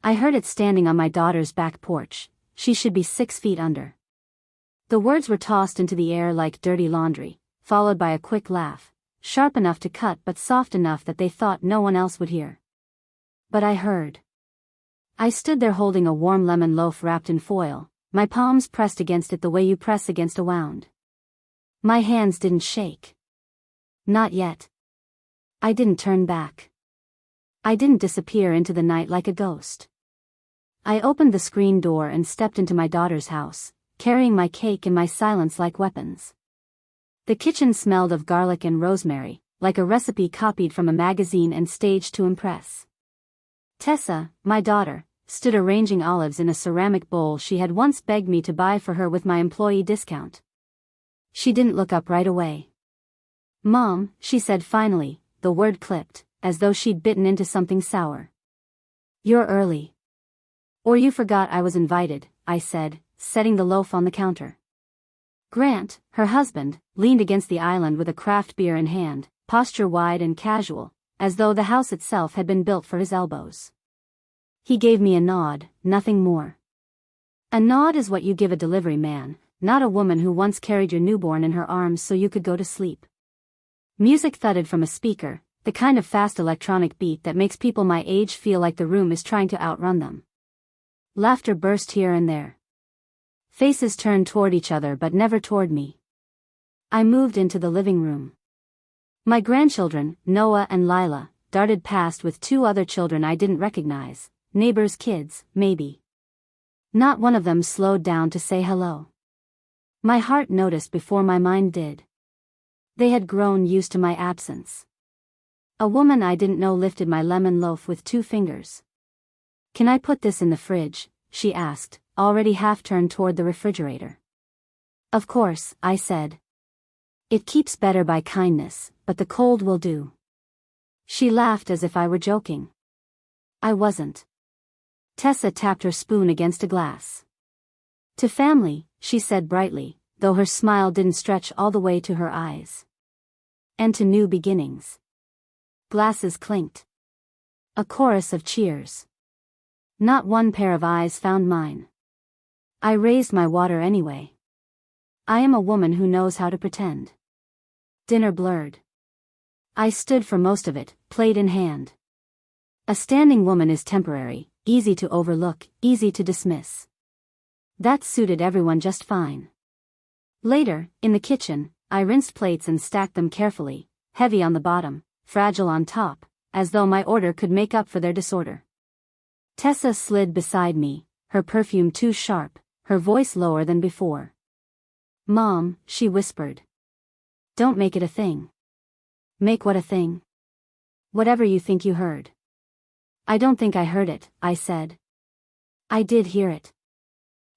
I heard it standing on my daughter's back porch. She should be 6 feet under. The words were tossed into the air like dirty laundry, followed by a quick laugh, sharp enough to cut but soft enough that they thought no one else would hear. But I heard. I stood there holding a warm lemon loaf wrapped in foil, my palms pressed against it the way you press against a wound. My hands didn't shake. Not yet. I didn't turn back. I didn't disappear into the night like a ghost. I opened the screen door and stepped into my daughter's house, carrying my cake and my silence like weapons. The kitchen smelled of garlic and rosemary, like a recipe copied from a magazine and staged to impress. Tessa, my daughter, stood arranging olives in a ceramic bowl she had once begged me to buy for her with my employee discount. She didn't look up right away. "Mom," she said finally, the word clipped, as though she'd bitten into something sour. "You're early." "Or you forgot I was invited," I said, setting the loaf on the counter. Grant, her husband, leaned against the island with a craft beer in hand, posture wide and casual, as though the house itself had been built for his elbows. He gave me a nod, nothing more. A nod is what you give a delivery man, not a woman who once carried your newborn in her arms so you could go to sleep. Music thudded from a speaker, the kind of fast electronic beat that makes people my age feel like the room is trying to outrun them. Laughter burst here and there. Faces turned toward each other but never toward me. I moved into the living room. My grandchildren, Noah and Lila, darted past with 2 other children I didn't recognize, neighbors' kids, maybe. Not one of them slowed down to say hello. My heart noticed before my mind did. They had grown used to my absence. A woman I didn't know lifted my lemon loaf with 2 fingers. "Can I put this in the fridge?" she asked, already half turned toward the refrigerator. "Of course," I said. "It keeps better by kindness, but the cold will do." She laughed as if I were joking. I wasn't. Tessa tapped her spoon against a glass. "To family," she said brightly, though her smile didn't stretch all the way to her eyes. "And to new beginnings." Glasses clinked. A chorus of cheers. Not one pair of eyes found mine. I raised my water anyway. I am a woman who knows how to pretend. Dinner blurred. I stood for most of it, plate in hand. A standing woman is temporary, easy to overlook, easy to dismiss. That suited everyone just fine. Later, in the kitchen, I rinsed plates and stacked them carefully, heavy on the bottom, fragile on top, as though my order could make up for their disorder. Tessa slid beside me, her perfume too sharp, her voice lower than before. "Mom," she whispered. "Don't make it a thing." "Make what a thing?" "Whatever you think you heard." "I don't think I heard it," I said. "I did hear it.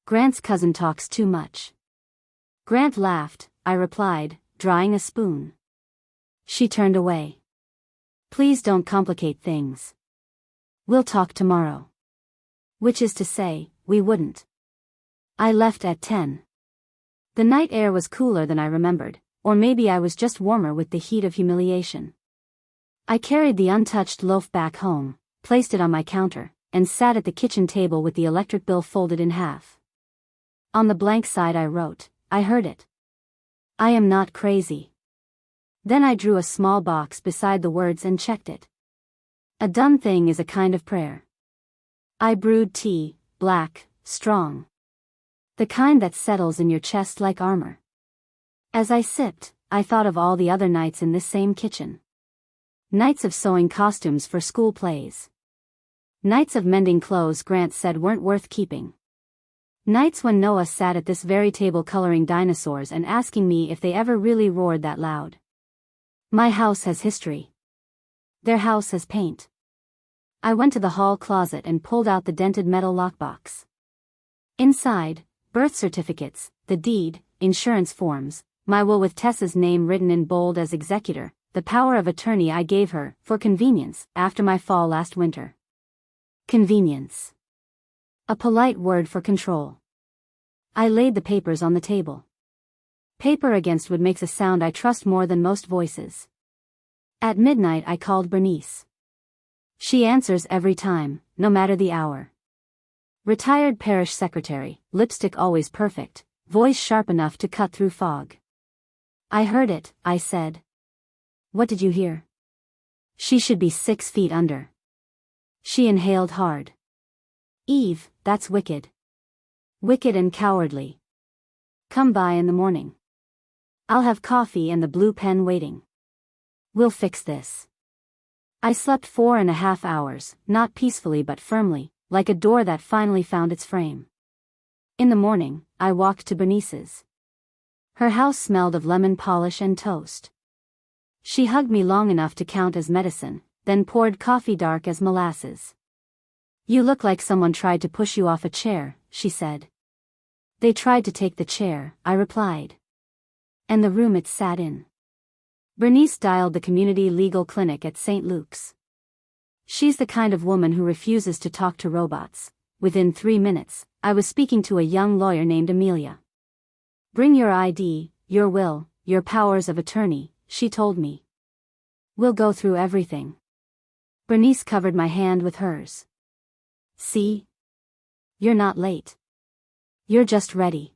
Grant's cousin talks too much." Grant laughed, I replied, drying a spoon. She turned away. "Please don't complicate things. We'll talk tomorrow." Which is to say, we wouldn't. I left at 10. The night air was cooler than I remembered, or maybe I was just warmer with the heat of humiliation. I carried the untouched loaf back home, placed it on my counter, and sat at the kitchen table with the electric bill folded in half. On the blank side I wrote, "I heard it. I am not crazy." Then I drew a small box beside the words and checked it. A done thing is a kind of prayer. I brewed tea, black, strong. The kind that settles in your chest like armor. As I sipped, I thought of all the other nights in this same kitchen. Nights of sewing costumes for school plays. Nights of mending clothes Grant said weren't worth keeping. Nights when Noah sat at this very table coloring dinosaurs and asking me if they ever really roared that loud. My house has history. Their house has paint. I went to the hall closet and pulled out the dented metal lockbox. Inside, birth certificates, the deed, insurance forms, my will with Tessa's name written in bold as executor, the power of attorney I gave her, for convenience, after my fall last winter. Convenience. A polite word for control. I laid the papers on the table. Paper against wood makes a sound I trust more than most voices. At midnight I called Bernice. She answers every time, no matter the hour. Retired parish secretary, lipstick always perfect, voice sharp enough to cut through fog. I heard it, I said. What did you hear? She should be 6 feet under. She inhaled hard. Eve, that's wicked. Wicked and cowardly. Come by in the morning. I'll have coffee and the blue pen waiting. We'll fix this. I slept 4.5 hours, not peacefully but firmly, like a door that finally found its frame. In the morning, I walked to Bernice's. Her house smelled of lemon polish and toast. She hugged me long enough to count as medicine, then poured coffee dark as molasses. You look like someone tried to push you off a chair, she said. They tried to take the chair, I replied. And the room it sat in. Bernice dialed the community legal clinic at St. Luke's. She's the kind of woman who refuses to talk to robots. Within 3 minutes, I was speaking to a young lawyer named Amelia. Bring your ID, your will, your powers of attorney, she told me. We'll go through everything. Bernice covered my hand with hers. See? You're not late. You're just ready.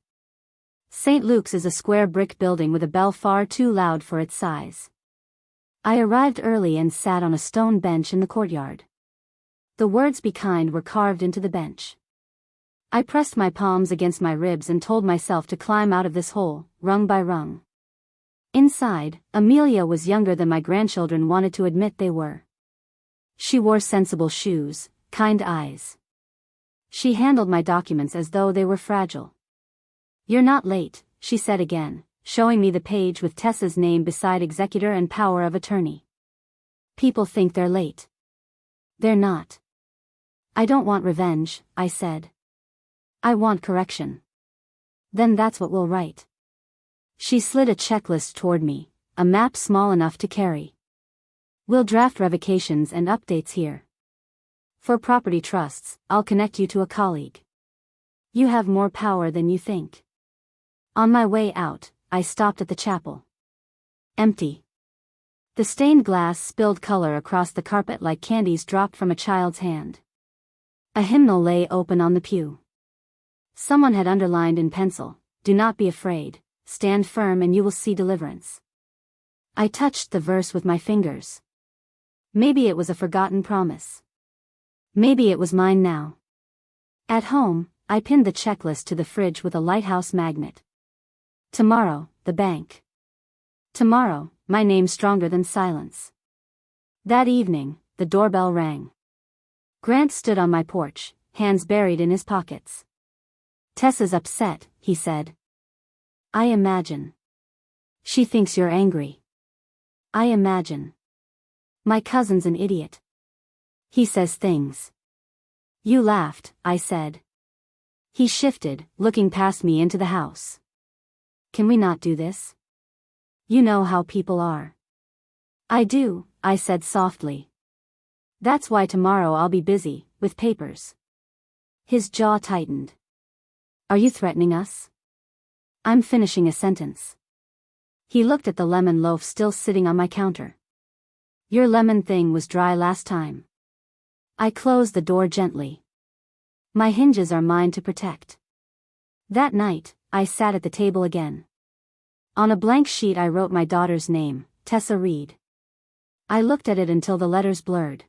St. Luke's is a square brick building with a bell far too loud for its size. I arrived early and sat on a stone bench in the courtyard. The words "Be kind" were carved into the bench. I pressed my palms against my ribs and told myself to climb out of this hole, rung by rung. Inside, Amelia was younger than my grandchildren wanted to admit they were. She wore sensible shoes, kind eyes. She handled my documents as though they were fragile. You're not late, she said again, showing me the page with Tessa's name beside executor and power of attorney. People think they're late. They're not. I don't want revenge, I said. I want correction. Then that's what we'll write. She slid a checklist toward me, a map small enough to carry. We'll draft revocations and updates here. For property trusts, I'll connect you to a colleague. You have more power than you think. On my way out, I stopped at the chapel. Empty. The stained glass spilled color across the carpet like candies dropped from a child's hand. A hymnal lay open on the pew. Someone had underlined in pencil, "Do not be afraid, stand firm and you will see deliverance." I touched the verse with my fingers. Maybe it was a forgotten promise. Maybe it was mine now. At home, I pinned the checklist to the fridge with a lighthouse magnet. Tomorrow, the bank. Tomorrow, my name stronger than silence. That evening, the doorbell rang. Grant stood on my porch, hands buried in his pockets. Tessa's upset, he said. I imagine. She thinks you're angry. I imagine. My cousin's an idiot. He says things. You laughed, I said. He shifted, looking past me into the house. Can we not do this? You know how people are. I do, I said softly. That's why tomorrow I'll be busy, with papers. His jaw tightened. Are you threatening us? I'm finishing a sentence. He looked at the lemon loaf still sitting on my counter. Your lemon thing was dry last time. I closed the door gently. My hinges are mine to protect. That night, I sat at the table again. On a blank sheet I wrote my daughter's name, Tessa Reed. I looked at it until the letters blurred.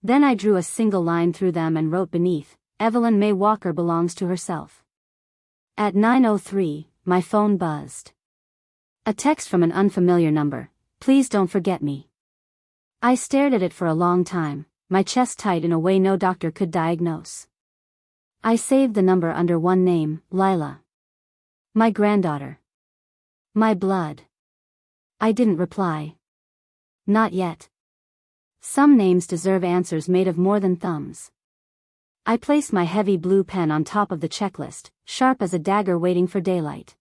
Then I drew a single line through them and wrote beneath, Evelyn May Walker belongs to herself. At 9:03, my phone buzzed. A text from an unfamiliar number, please don't forget me. I stared at it for a long time, my chest tight in a way no doctor could diagnose. I saved the number under one name, Lila. My granddaughter. My blood. I didn't reply. Not yet. Some names deserve answers made of more than thumbs. I placed my heavy blue pen on top of the checklist, sharp as a dagger waiting for daylight.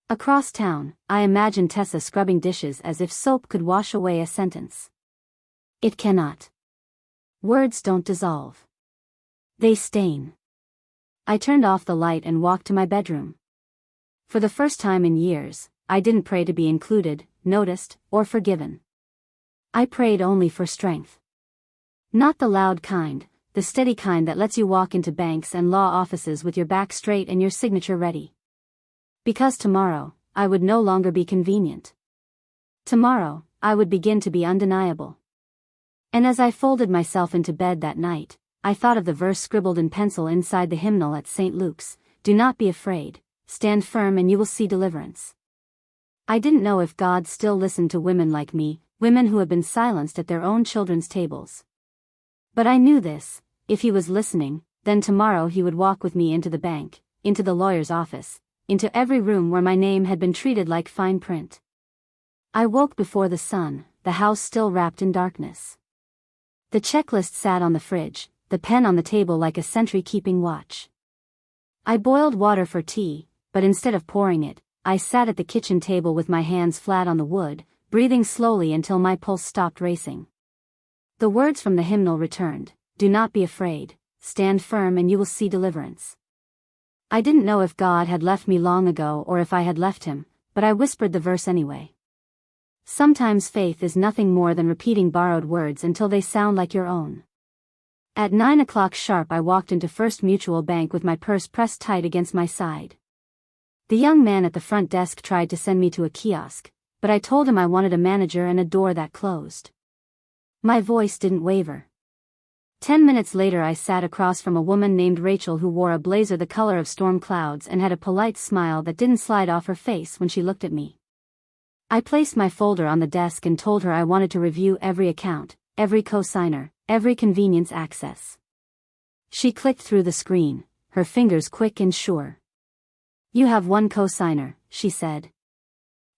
Across town, I imagined Tessa scrubbing dishes as if soap could wash away a sentence. It cannot. Words don't dissolve. They stain. I turned off the light and walked to my bedroom. For the first time in years, I didn't pray to be included, noticed, or forgiven. I prayed only for strength. Not the loud kind, the steady kind that lets you walk into banks and law offices with your back straight and your signature ready. Because tomorrow, I would no longer be convenient. Tomorrow, I would begin to be undeniable. And as I folded myself into bed that night, I thought of the verse scribbled in pencil inside the hymnal at St. Luke's, "Do not be afraid, stand firm and you will see deliverance." I didn't know if God still listened to women like me, women who had been silenced at their own children's tables. But I knew this: if he was listening, then tomorrow he would walk with me into the bank, into the lawyer's office, into every room where my name had been treated like fine print. I woke before the sun, the house still wrapped in darkness. The checklist sat on the fridge, the pen on the table like a sentry keeping watch. I boiled water for tea, but instead of pouring it, I sat at the kitchen table with my hands flat on the wood, breathing slowly until my pulse stopped racing. The words from the hymnal returned: "Do not be afraid, stand firm and you will see deliverance." I didn't know if God had left me long ago or if I had left him, but I whispered the verse anyway. Sometimes faith is nothing more than repeating borrowed words until they sound like your own. At 9 o'clock sharp I walked into First Mutual Bank with my purse pressed tight against my side. The young man at the front desk tried to send me to a kiosk, but I told him I wanted a manager and a door that closed. My voice didn't waver. 10 minutes later I sat across from a woman named Rachel who wore a blazer the color of storm clouds and had a polite smile that didn't slide off her face when she looked at me. I placed my folder on the desk and told her I wanted to review every account, every cosigner, every convenience access. She clicked through the screen, her fingers quick and sure. "You have one cosigner," she said.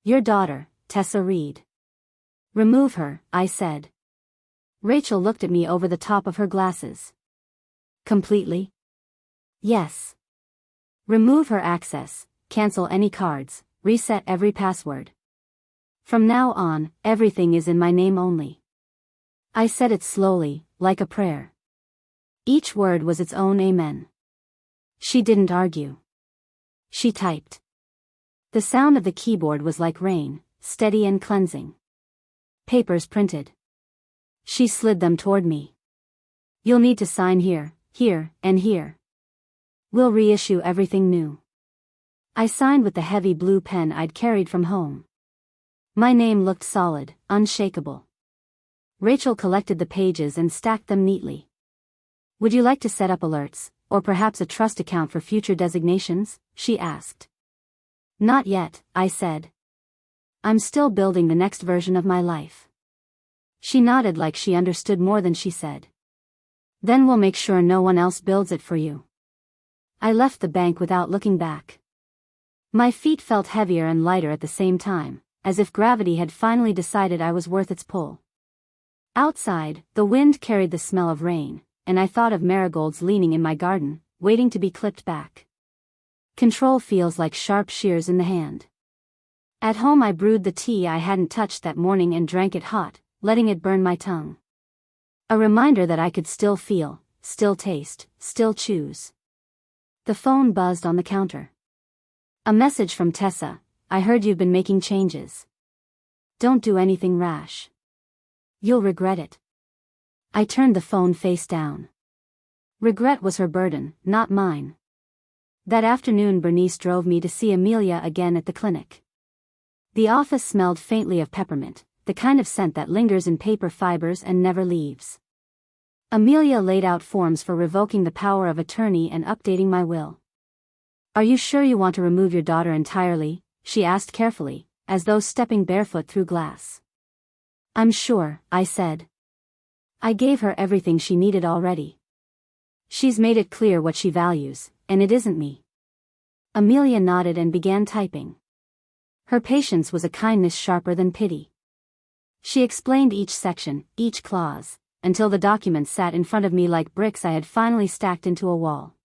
"Your daughter, Tessa Reed." "Remove her," I said. Rachel looked at me over the top of her glasses. "Completely?" "Yes." "Remove her access, cancel any cards, reset every password. From now on, everything is in my name only." I said it slowly, like a prayer. Each word was its own amen. She didn't argue. She typed. The sound of the keyboard was like rain, steady and cleansing. Papers printed. She slid them toward me. "You'll need to sign here, here, and here. We'll reissue everything new." I signed with the heavy blue pen I'd carried from home. My name looked solid, unshakable. Rachel collected the pages and stacked them neatly. "Would you like to set up alerts, or perhaps a trust account for future designations?" she asked. "Not yet," I said. "I'm still building the next version of my life." She nodded like she understood more than she said. "Then we'll make sure no one else builds it for you." I left the bank without looking back. My feet felt heavier and lighter at the same time, as if gravity had finally decided I was worth its pull. Outside, the wind carried the smell of rain, and I thought of marigolds leaning in my garden, waiting to be clipped back. Control feels like sharp shears in the hand. At home I brewed the tea I hadn't touched that morning and drank it hot, letting it burn my tongue. A reminder that I could still feel, still taste, still choose. The phone buzzed on the counter. "A message from Tessa. I heard you've been making changes. Don't do anything rash. You'll regret it." I turned the phone face down. Regret was her burden, not mine. That afternoon Bernice drove me to see Amelia again at the clinic. The office smelled faintly of peppermint, the kind of scent that lingers in paper fibers and never leaves. Amelia laid out forms for revoking the power of attorney and updating my will. "Are you sure you want to remove your daughter entirely?" she asked carefully, as though stepping barefoot through glass. "I'm sure," I said. "I gave her everything she needed already. She's made it clear what she values, and it isn't me." Amelia nodded and began typing. Her patience was a kindness sharper than pity. She explained each section, each clause, until the document sat in front of me like bricks I had finally stacked into a wall.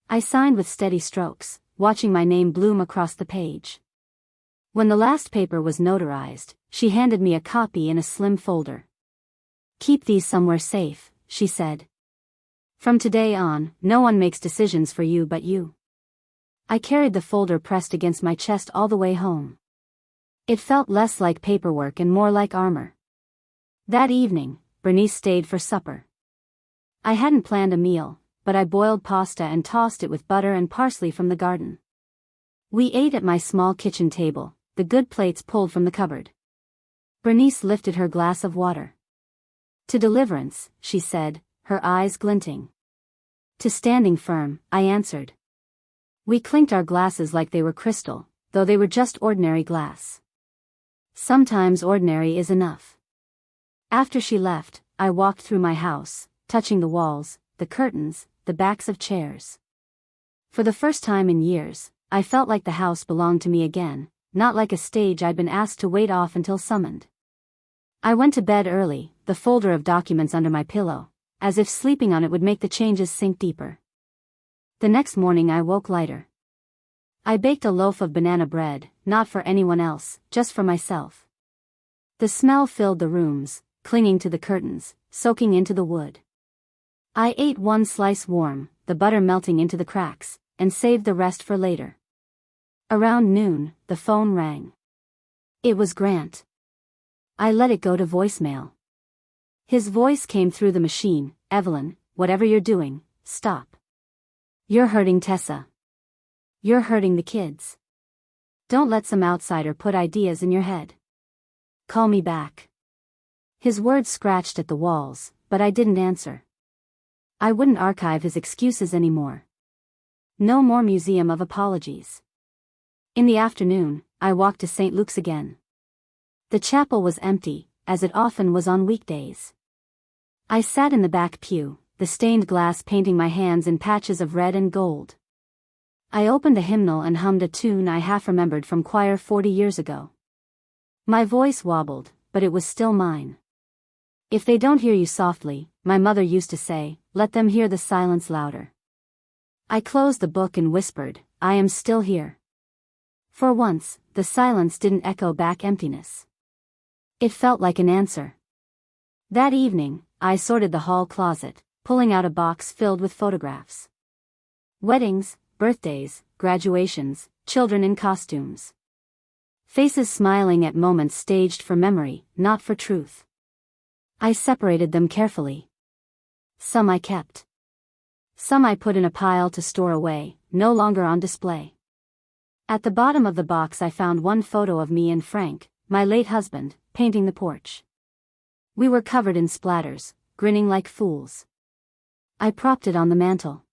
I signed with steady strokes, watching my name bloom across the page. When the last paper was notarized, she handed me a copy in a slim folder. "Keep these somewhere safe," she said. "From today on, no one makes decisions for you but you." I carried the folder pressed against my chest all the way home. It felt less like paperwork and more like armor. That evening, Bernice stayed for supper. I hadn't planned a meal, but I boiled pasta and tossed it with butter and parsley from the garden. We ate at my small kitchen table, the good plates pulled from the cupboard. Bernice lifted her glass of water. To deliverance, she said, her eyes glinting. To standing firm, I answered. We clinked our glasses like they were crystal, though they were just ordinary glass. Sometimes ordinary is enough. After she left, I walked through my house, touching the walls, the curtains, the backs of chairs. For the first time in years, I felt like the house belonged to me again, not like a stage I'd been asked to wait off until summoned. I went to bed early, the folder of documents under my pillow, as if sleeping on it would make the changes sink deeper. The next morning I woke lighter. I baked a loaf of banana bread, not for anyone else, just for myself. The smell filled the rooms, clinging to the curtains, soaking into the wood. I ate one slice warm, the butter melting into the cracks, and saved the rest for later. Around noon, the phone rang. It was Grant. I let it go to voicemail. His voice came through the machine. Evelyn, whatever you're doing, stop. You're hurting Tessa. You're hurting the kids. Don't let some outsider put ideas in your head. Call me back. His words scratched at the walls, but I didn't answer. I wouldn't archive his excuses anymore. No more museum of apologies. In the afternoon, I walked to St. Luke's again. The chapel was empty, as it often was on weekdays. I sat in the back pew, the stained glass painting my hands in patches of red and gold. I opened a hymnal and hummed a tune I half remembered from choir 40 years ago. My voice wobbled, but it was still mine. If they don't hear you softly, my mother used to say, let them hear the silence louder. I closed the book and whispered, I am still here. For once, the silence didn't echo back emptiness. It felt like an answer. That evening, I sorted the hall closet, pulling out a box filled with photographs. Weddings, birthdays, graduations, children in costumes. Faces smiling at moments staged for memory, not for truth. I separated them carefully. Some I kept. Some I put in a pile to store away, no longer on display. At the bottom of the box I found one photo of me and Frank, my late husband, painting the porch. We were covered in splatters, grinning like fools. I propped it on the mantel.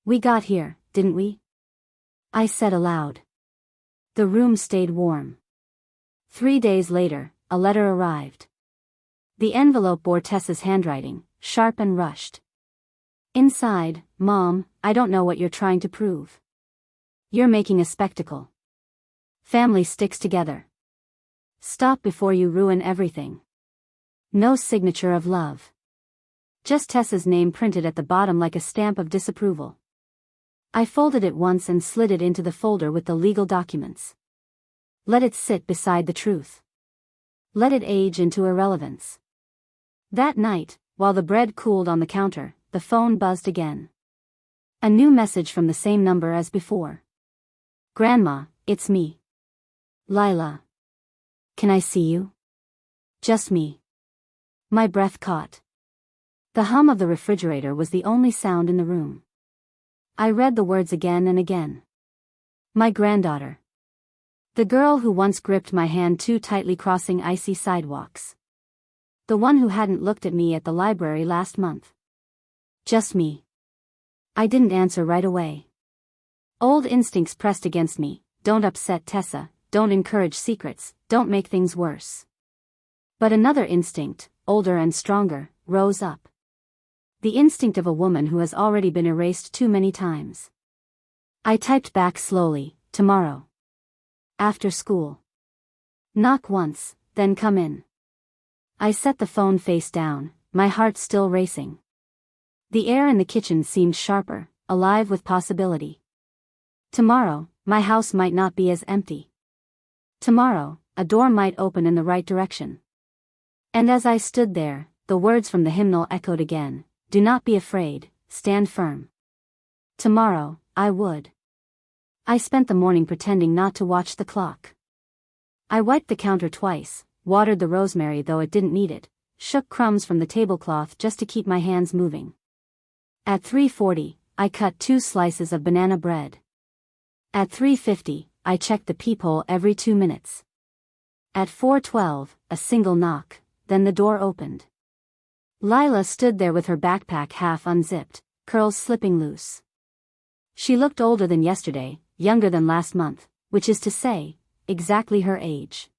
We got here, didn't we? I said aloud. The room stayed warm. 3 days later, a letter arrived. The envelope bore Tessa's handwriting, sharp and rushed. Inside, Mom, I don't know what you're trying to prove. You're making a spectacle. Family sticks together. Stop before you ruin everything. No signature of love. Just Tessa's name printed at the bottom like a stamp of disapproval. I folded it once and slid it into the folder with the legal documents. Let it sit beside the truth. Let it age into irrelevance. That night, while the bread cooled on the counter, the phone buzzed again. A new message from the same number as before. Grandma, it's me. Lila. Can I see you? Just me. My breath caught. The hum of the refrigerator was the only sound in the room. I read the words again and again. My granddaughter. The girl who once gripped my hand too tightly crossing icy sidewalks. The one who hadn't looked at me at the library last month. Just me. I didn't answer right away. Old instincts pressed against me, don't upset Tessa, don't encourage secrets, don't make things worse. But another instinct, older and stronger, rose up. The instinct of a woman who has already been erased too many times. I typed back slowly, tomorrow. After school. Knock once, then come in. I set the phone face down, my heart still racing. The air in the kitchen seemed sharper, alive with possibility. Tomorrow, my house might not be as empty. Tomorrow, a door might open in the right direction. And as I stood there, the words from the hymnal echoed again, do not be afraid, stand firm. Tomorrow, I would. I spent the morning pretending not to watch the clock. I wiped the counter twice, watered the rosemary though it didn't need it, shook crumbs from the tablecloth just to keep my hands moving. At 3:40, I cut 2 slices of banana bread. At 3:50, I checked the peephole every 2 minutes. At 4:12, a single knock, then the door opened. Lila stood there with her backpack half unzipped, curls slipping loose. She looked older than yesterday, younger than last month, which is to say, exactly her age.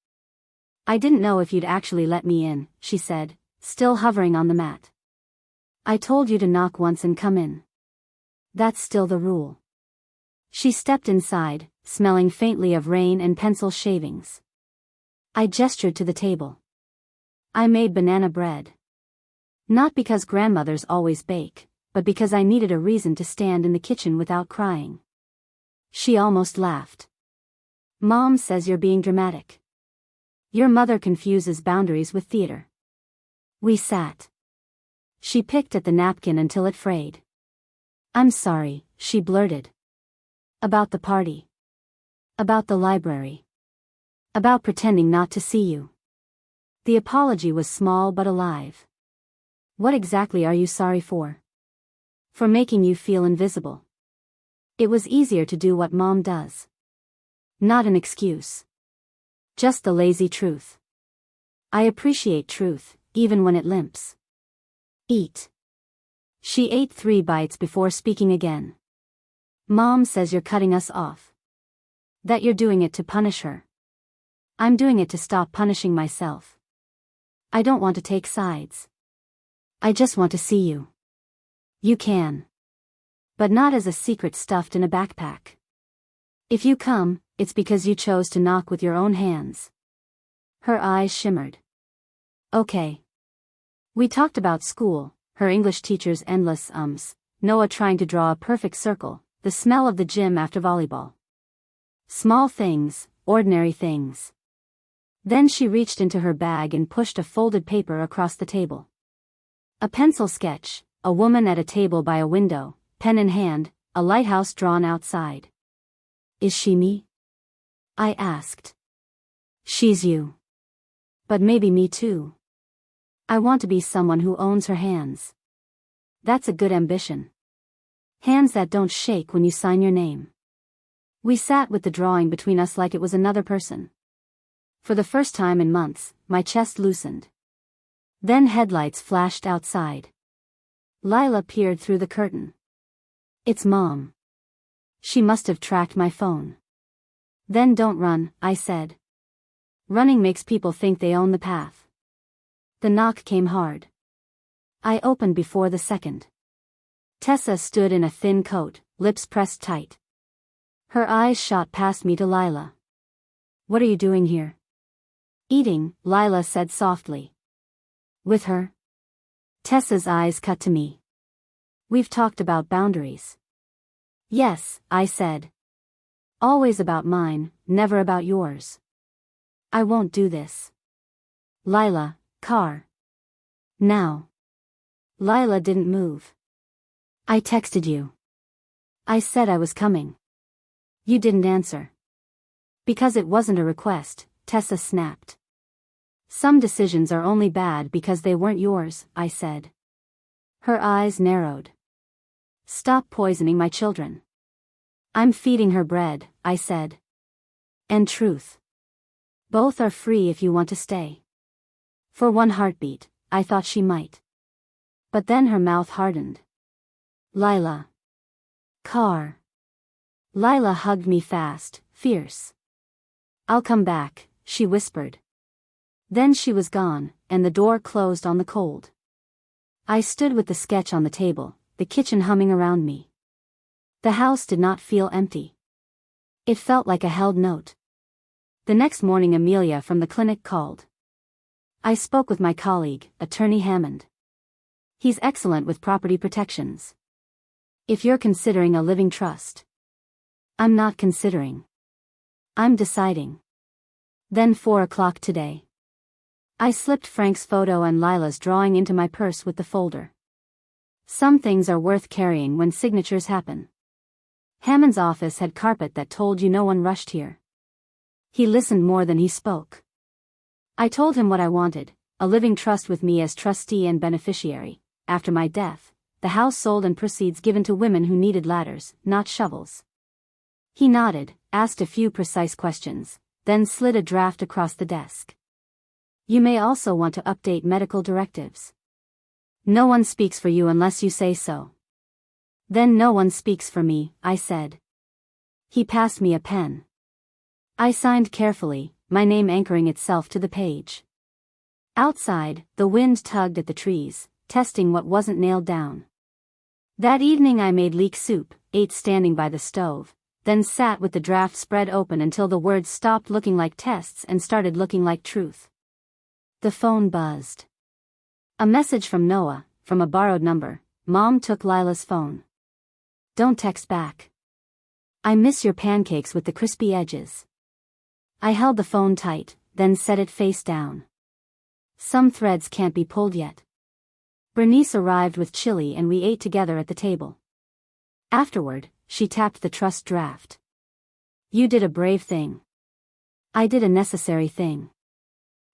"I didn't know if you'd actually let me in," she said, still hovering on the mat. "I told you to knock once and come in. That's still the rule." She stepped inside, smelling faintly of rain and pencil shavings. I gestured to the table. I made banana bread. Not because grandmothers always bake, but because I needed a reason to stand in the kitchen without crying. She almost laughed. "Mom says you're being dramatic. Your mother confuses boundaries with theater." We sat. She picked at the napkin until it frayed. "I'm sorry," she blurted. "About the party. About the library. About pretending not to see you." The apology was small but alive. "What exactly are you sorry for?" "For making you feel invisible. It was easier to do what Mom does." Not an excuse. Just the lazy truth. I appreciate truth, even when it limps. "Eat." She ate 3 bites before speaking again. "Mom says you're cutting us off. That you're doing it to punish her. I'm doing it to stop punishing myself. I don't want to take sides. I just want to see you. You can. But not as a secret stuffed in a backpack. If you come, it's because you chose to knock with your own hands." Her eyes shimmered. "Okay." We talked about school, her English teacher's endless Noah trying to draw a perfect circle, the smell of the gym after volleyball. Small things, ordinary things. Then she reached into her bag and pushed a folded paper across the table. A pencil sketch, a woman at a table by a window, pen in hand, a lighthouse drawn outside. "Is she me?" I asked. "She's you. But maybe me too. I want to be someone who owns her hands. That's a good ambition. Hands that don't shake when you sign your name." We sat with the drawing between us like it was another person. For the first time in months, my chest loosened. Then headlights flashed outside. Lila peered through the curtain. "It's Mom. She must have tracked my phone." "Then don't run," I said. "Running makes people think they own the path." The knock came hard. I opened before the second. Tessa stood in a thin coat, lips pressed tight. Her eyes shot past me to Lila. "What are you doing here?" "Eating," Lila said softly. "With her?" Tessa's eyes cut to me. "We've talked about boundaries." "Yes," I said. "Always about mine, never about yours." "I won't do this." "Lila, car. Now." Lila didn't move. "I texted you. I said I was coming. You didn't answer." "Because it wasn't a request," Tessa snapped. "Some decisions are only bad because they weren't yours," I said. Her eyes narrowed. "Stop poisoning my children." "I'm feeding her bread," I said. "And truth. Both are free if you want to stay." For one heartbeat, I thought she might. But then her mouth hardened. "Lila. Car." Lila hugged me fast, fierce. "I'll come back," she whispered. Then she was gone, and the door closed on the cold. I stood with the sketch on the table, the kitchen humming around me. The house did not feel empty. It felt like a held note. The next morning Amelia from the clinic called. I spoke with my colleague, Attorney Hammond. He's excellent with property protections. "If you're considering a living trust." "I'm not considering. I'm deciding." Then 4 o'clock today. I slipped Frank's photo and Lila's drawing into my purse with the folder. Some things are worth carrying when signatures happen. Hammond's office had carpet that told you no one rushed here. He listened more than he spoke. I told him what I wanted, a living trust with me as trustee and beneficiary, after my death, the house sold and proceeds given to women who needed ladders, not shovels. He nodded, asked a few precise questions, then slid a draft across the desk. You may also want to update medical directives. No one speaks for you unless you say so. Then no one speaks for me, I said. He passed me a pen. I signed carefully, my name anchoring itself to the page. Outside, the wind tugged at the trees, testing what wasn't nailed down. That evening I made leek soup, ate standing by the stove, then sat with the draft spread open until the words stopped looking like tests and started looking like truth. The phone buzzed. A message from Noah, from a borrowed number. Mom took Lila's phone. Don't text back. I miss your pancakes with the crispy edges. I held the phone tight, then set it face down. Some threads can't be pulled yet. Bernice arrived with chili and we ate together at the table. Afterward, she tapped the trust draft. You did a brave thing. I did a necessary thing.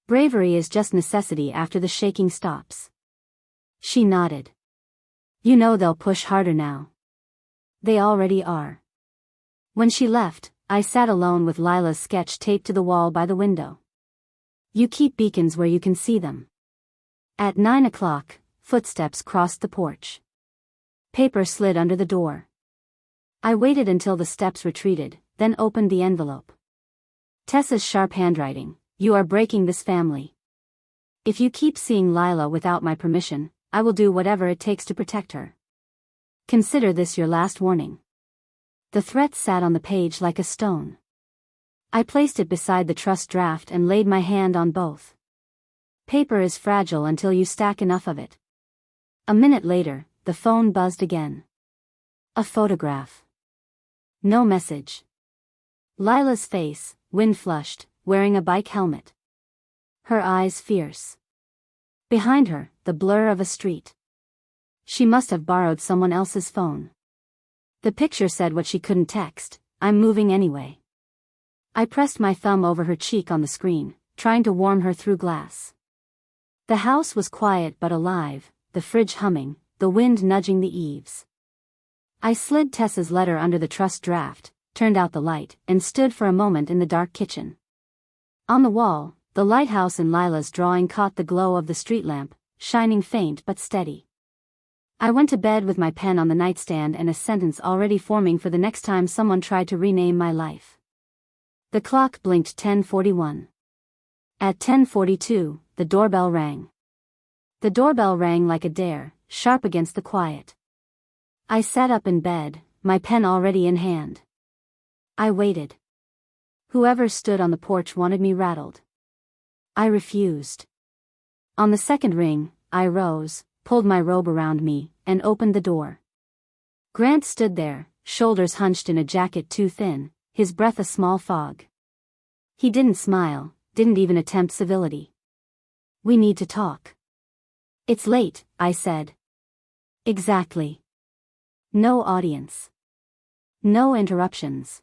Bravery is just necessity after the shaking stops. She nodded. You know they'll push harder now. They already are. When she left, I sat alone with Lila's sketch taped to the wall by the window. You keep beacons where you can see them. At 9 o'clock, footsteps crossed the porch. Paper slid under the door. I waited until the steps retreated, then opened the envelope. Tessa's sharp handwriting. You are breaking this family. If you keep seeing Lila without my permission, I will do whatever it takes to protect her. Consider this your last warning. The threat sat on the page like a stone. I placed it beside the trust draft and laid my hand on both. Paper is fragile until you stack enough of it. A minute later, the phone buzzed again. A photograph. No message. Lila's face, wind-flushed, wearing a bike helmet. Her eyes fierce. Behind her, the blur of a street. She must have borrowed someone else's phone. The picture said what she couldn't text, I'm moving anyway. I pressed my thumb over her cheek on the screen, trying to warm her through glass. The house was quiet but alive, the fridge humming, the wind nudging the eaves. I slid Tessa's letter under the trust draft, turned out the light, and stood for a moment in the dark kitchen. On the wall, the lighthouse in Lila's drawing caught the glow of the street lamp, shining faint but steady. I went to bed with my pen on the nightstand and a sentence already forming for the next time someone tried to rename my life. The clock blinked 10:41. At 10:42, the doorbell rang. The doorbell rang like a dare, sharp against the quiet. I sat up in bed, my pen already in hand. I waited. Whoever stood on the porch wanted me rattled. I refused. On the second ring, I rose, pulled my robe around me, and opened the door. Grant stood there, shoulders hunched in a jacket too thin, his breath a small fog. He didn't smile, didn't even attempt civility. We need to talk. It's late, I said. Exactly. No audience. No interruptions.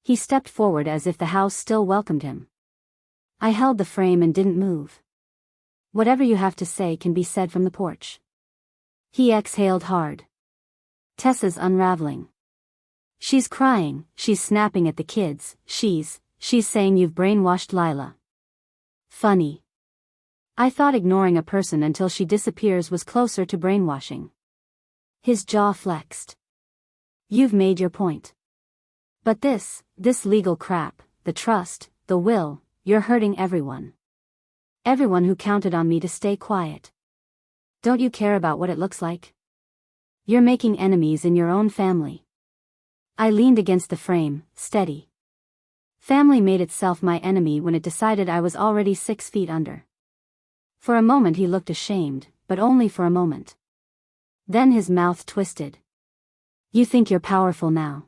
He stepped forward as if the house still welcomed him. I held the frame and didn't move. Whatever you have to say can be said from the porch. He exhaled hard. Tessa's unraveling. She's crying, she's snapping at the kids, she's saying you've brainwashed Lila. Funny. I thought ignoring a person until she disappears was closer to brainwashing. His jaw flexed. You've made your point. But this legal crap, the trust, the will, you're hurting everyone. Everyone who counted on me to stay quiet. Don't you care about what it looks like? You're making enemies in your own family. I leaned against the frame, steady. Family made itself my enemy when it decided I was already 6 feet under. For a moment he looked ashamed, but only for a moment. Then his mouth twisted. You think you're powerful now.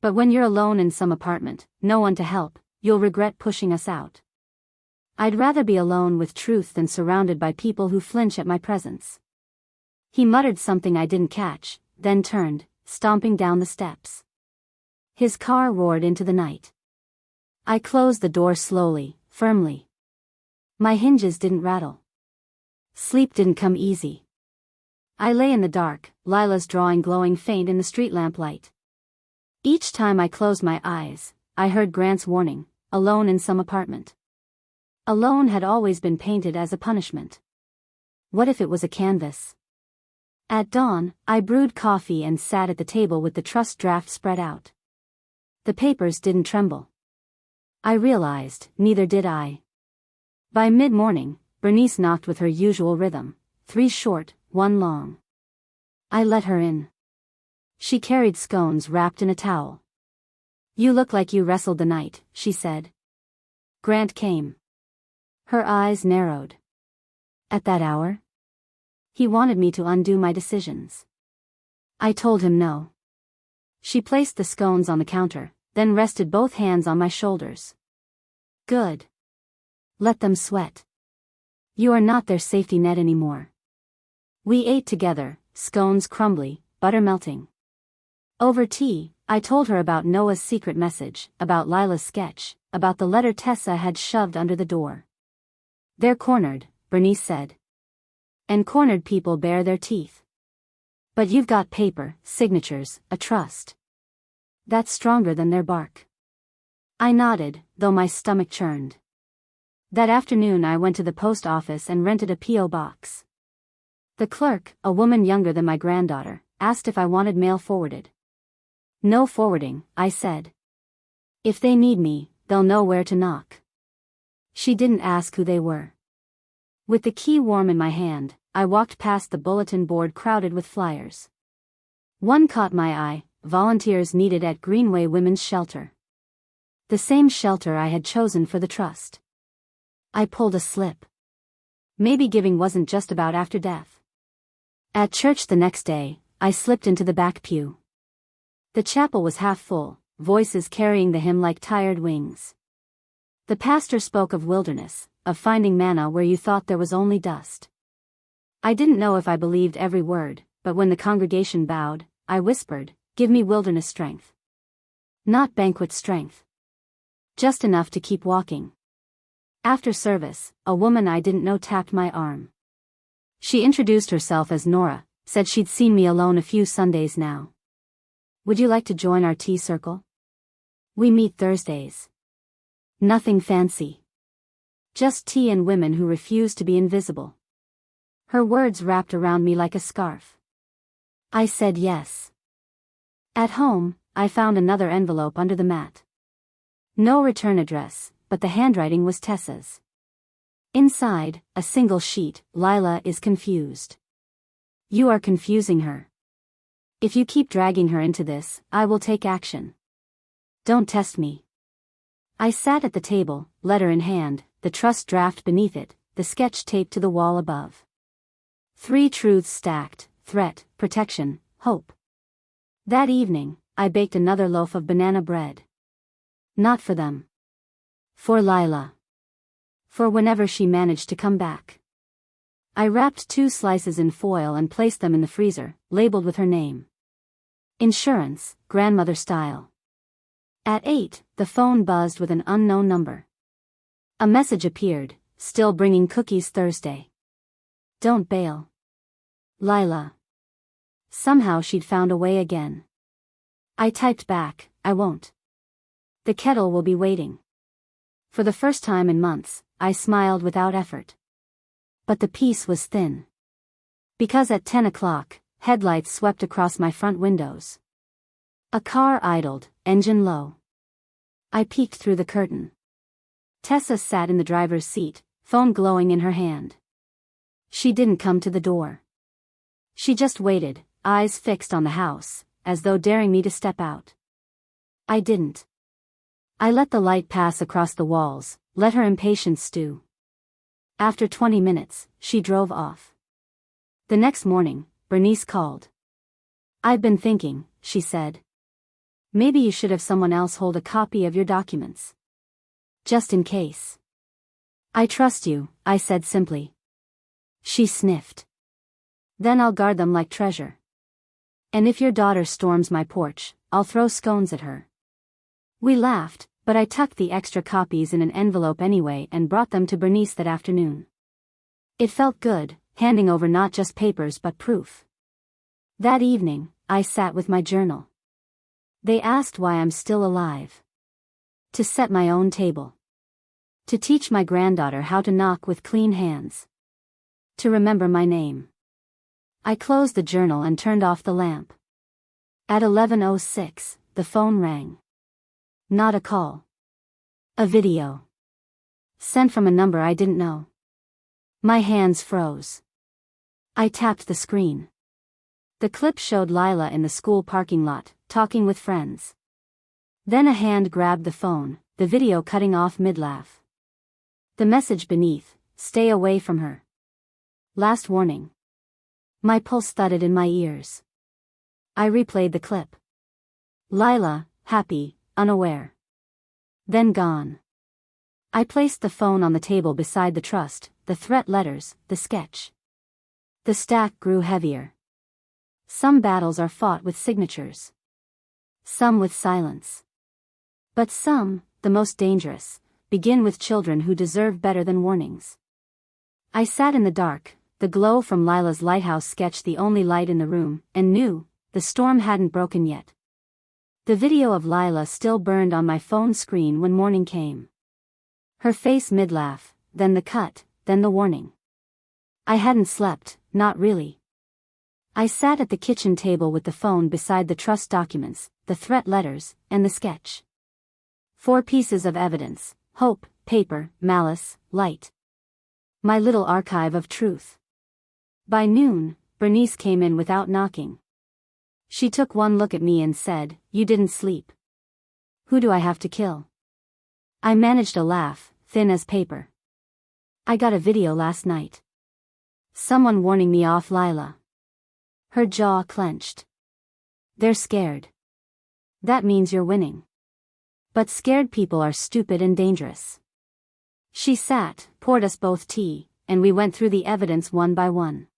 But when you're alone in some apartment, no one to help, you'll regret pushing us out. I'd rather be alone with truth than surrounded by people who flinch at my presence. He muttered something I didn't catch, then turned, stomping down the steps. His car roared into the night. I closed the door slowly, firmly. My hinges didn't rattle. Sleep didn't come easy. I lay in the dark, Lila's drawing glowing faint in the street lamplight. Each time I closed my eyes, I heard Grant's warning, alone in some apartment. Alone had always been painted as a punishment. What if it was a canvas? At dawn, I brewed coffee and sat at the table with the trust draft spread out. The papers didn't tremble. I realized, neither did I. By mid-morning, Bernice knocked with her usual rhythm, 3 short, 1 long. I let her in. She carried scones wrapped in a towel. "You look like you wrestled the night," she said. Grant came. Her eyes narrowed. At that hour? He wanted me to undo my decisions. I told him no. She placed the scones on the counter, then rested both hands on my shoulders. "Good. Let them sweat. You are not their safety net anymore." We ate together, scones crumbly, butter melting. Over tea, I told her about Noah's secret message, about Lila's sketch, about the letter Tessa had shoved under the door. "They're cornered," Bernice said. "And cornered people bare their teeth. But you've got paper, signatures, a trust. That's stronger than their bark." I nodded, though my stomach churned. That afternoon I went to the post office and rented a P.O. box. The clerk, a woman younger than my granddaughter, asked if I wanted mail forwarded. "No forwarding," I said. "If they need me, they'll know where to knock." She didn't ask who they were. With the key warm in my hand, I walked past the bulletin board crowded with flyers. One caught my eye: volunteers needed at Greenway Women's Shelter. The same shelter I had chosen for the trust. I pulled a slip. Maybe giving wasn't just about after death. At church the next day, I slipped into the back pew. The chapel was half full, voices carrying the hymn like tired wings. The pastor spoke of wilderness, of finding manna where you thought there was only dust. I didn't know if I believed every word, but when the congregation bowed, I whispered, "Give me wilderness strength." Not banquet strength. Just enough to keep walking. After service, a woman I didn't know tapped my arm. She introduced herself as Nora, said she'd seen me alone a few Sundays now. "Would you like to join our tea circle? We meet Thursdays. Nothing fancy. Just tea and women who refuse to be invisible." Her words wrapped around me like a scarf. I said yes. At home, I found another envelope under the mat. No return address, but the handwriting was Tessa's. Inside, a single sheet: "Lila is confused. You are confusing her. If you keep dragging her into this, I will take action. Don't test me." I sat at the table, letter in hand, the trust draft beneath it, the sketch taped to the wall above. 3 truths stacked: threat, protection, hope. That evening, I baked another loaf of banana bread. Not for them. For Lila. For whenever she managed to come back. I wrapped 2 slices in foil and placed them in the freezer, labeled with her name. Insurance, grandmother style. At 8, the phone buzzed with an unknown number. A message appeared: "Still bringing cookies Thursday. Don't bail. Lila." Somehow she'd found a way again. I typed back, "I won't. The kettle will be waiting." For the first time in months, I smiled without effort. But the peace was thin. Because at 10 o'clock, headlights swept across my front windows. A car idled, engine low. I peeked through the curtain. Tessa sat in the driver's seat, phone glowing in her hand. She didn't come to the door. She just waited, eyes fixed on the house, as though daring me to step out. I didn't. I let the light pass across the walls, let her impatience stew. After 20 minutes, she drove off. The next morning, Bernice called. "I've been thinking," she said. "Maybe you should have someone else hold a copy of your documents. Just in case." "I trust you," I said simply. She sniffed. "Then I'll guard them like treasure. And if your daughter storms my porch, I'll throw scones at her." We laughed, but I tucked the extra copies in an envelope anyway and brought them to Bernice that afternoon. It felt good, handing over not just papers but proof. That evening, I sat with my journal. They asked why I'm still alive. To set my own table. To teach my granddaughter how to knock with clean hands. To remember my name. I closed the journal and turned off the lamp. At 11:06, the phone rang. Not a call. A video. Sent from a number I didn't know. My hands froze. I tapped the screen. The clip showed Lila in the school parking lot, talking with friends. Then a hand grabbed the phone, the video cutting off mid-laugh. The message beneath, stay away from her. Last warning. My pulse thudded in my ears. I replayed the clip. Lila, happy, unaware. Then gone. I placed the phone on the table beside the trust, the threat letters, the sketch. The stack grew heavier. Some battles are fought with signatures. Some with silence. But some, the most dangerous, begin with children who deserve better than warnings. I sat in the dark, the glow from Lila's lighthouse sketch the only light in the room, and knew, the storm hadn't broken yet. The video of Lila still burned on my phone screen when morning came. Her face mid-laugh, then the cut, then the warning. I hadn't slept, not really. I sat at the kitchen table with the phone beside the trust documents, the threat letters, and the sketch. 4 pieces of evidence: hope, paper, malice, light. My little archive of truth. By noon, Bernice came in without knocking. She took one look at me and said, "You didn't sleep. Who do I have to kill?" I managed a laugh, thin as paper. "I got a video last night. Someone warning me off Lila." Her jaw clenched. "They're scared. That means you're winning. But scared people are stupid and dangerous." She sat, poured us both tea, and we went through the evidence one by one.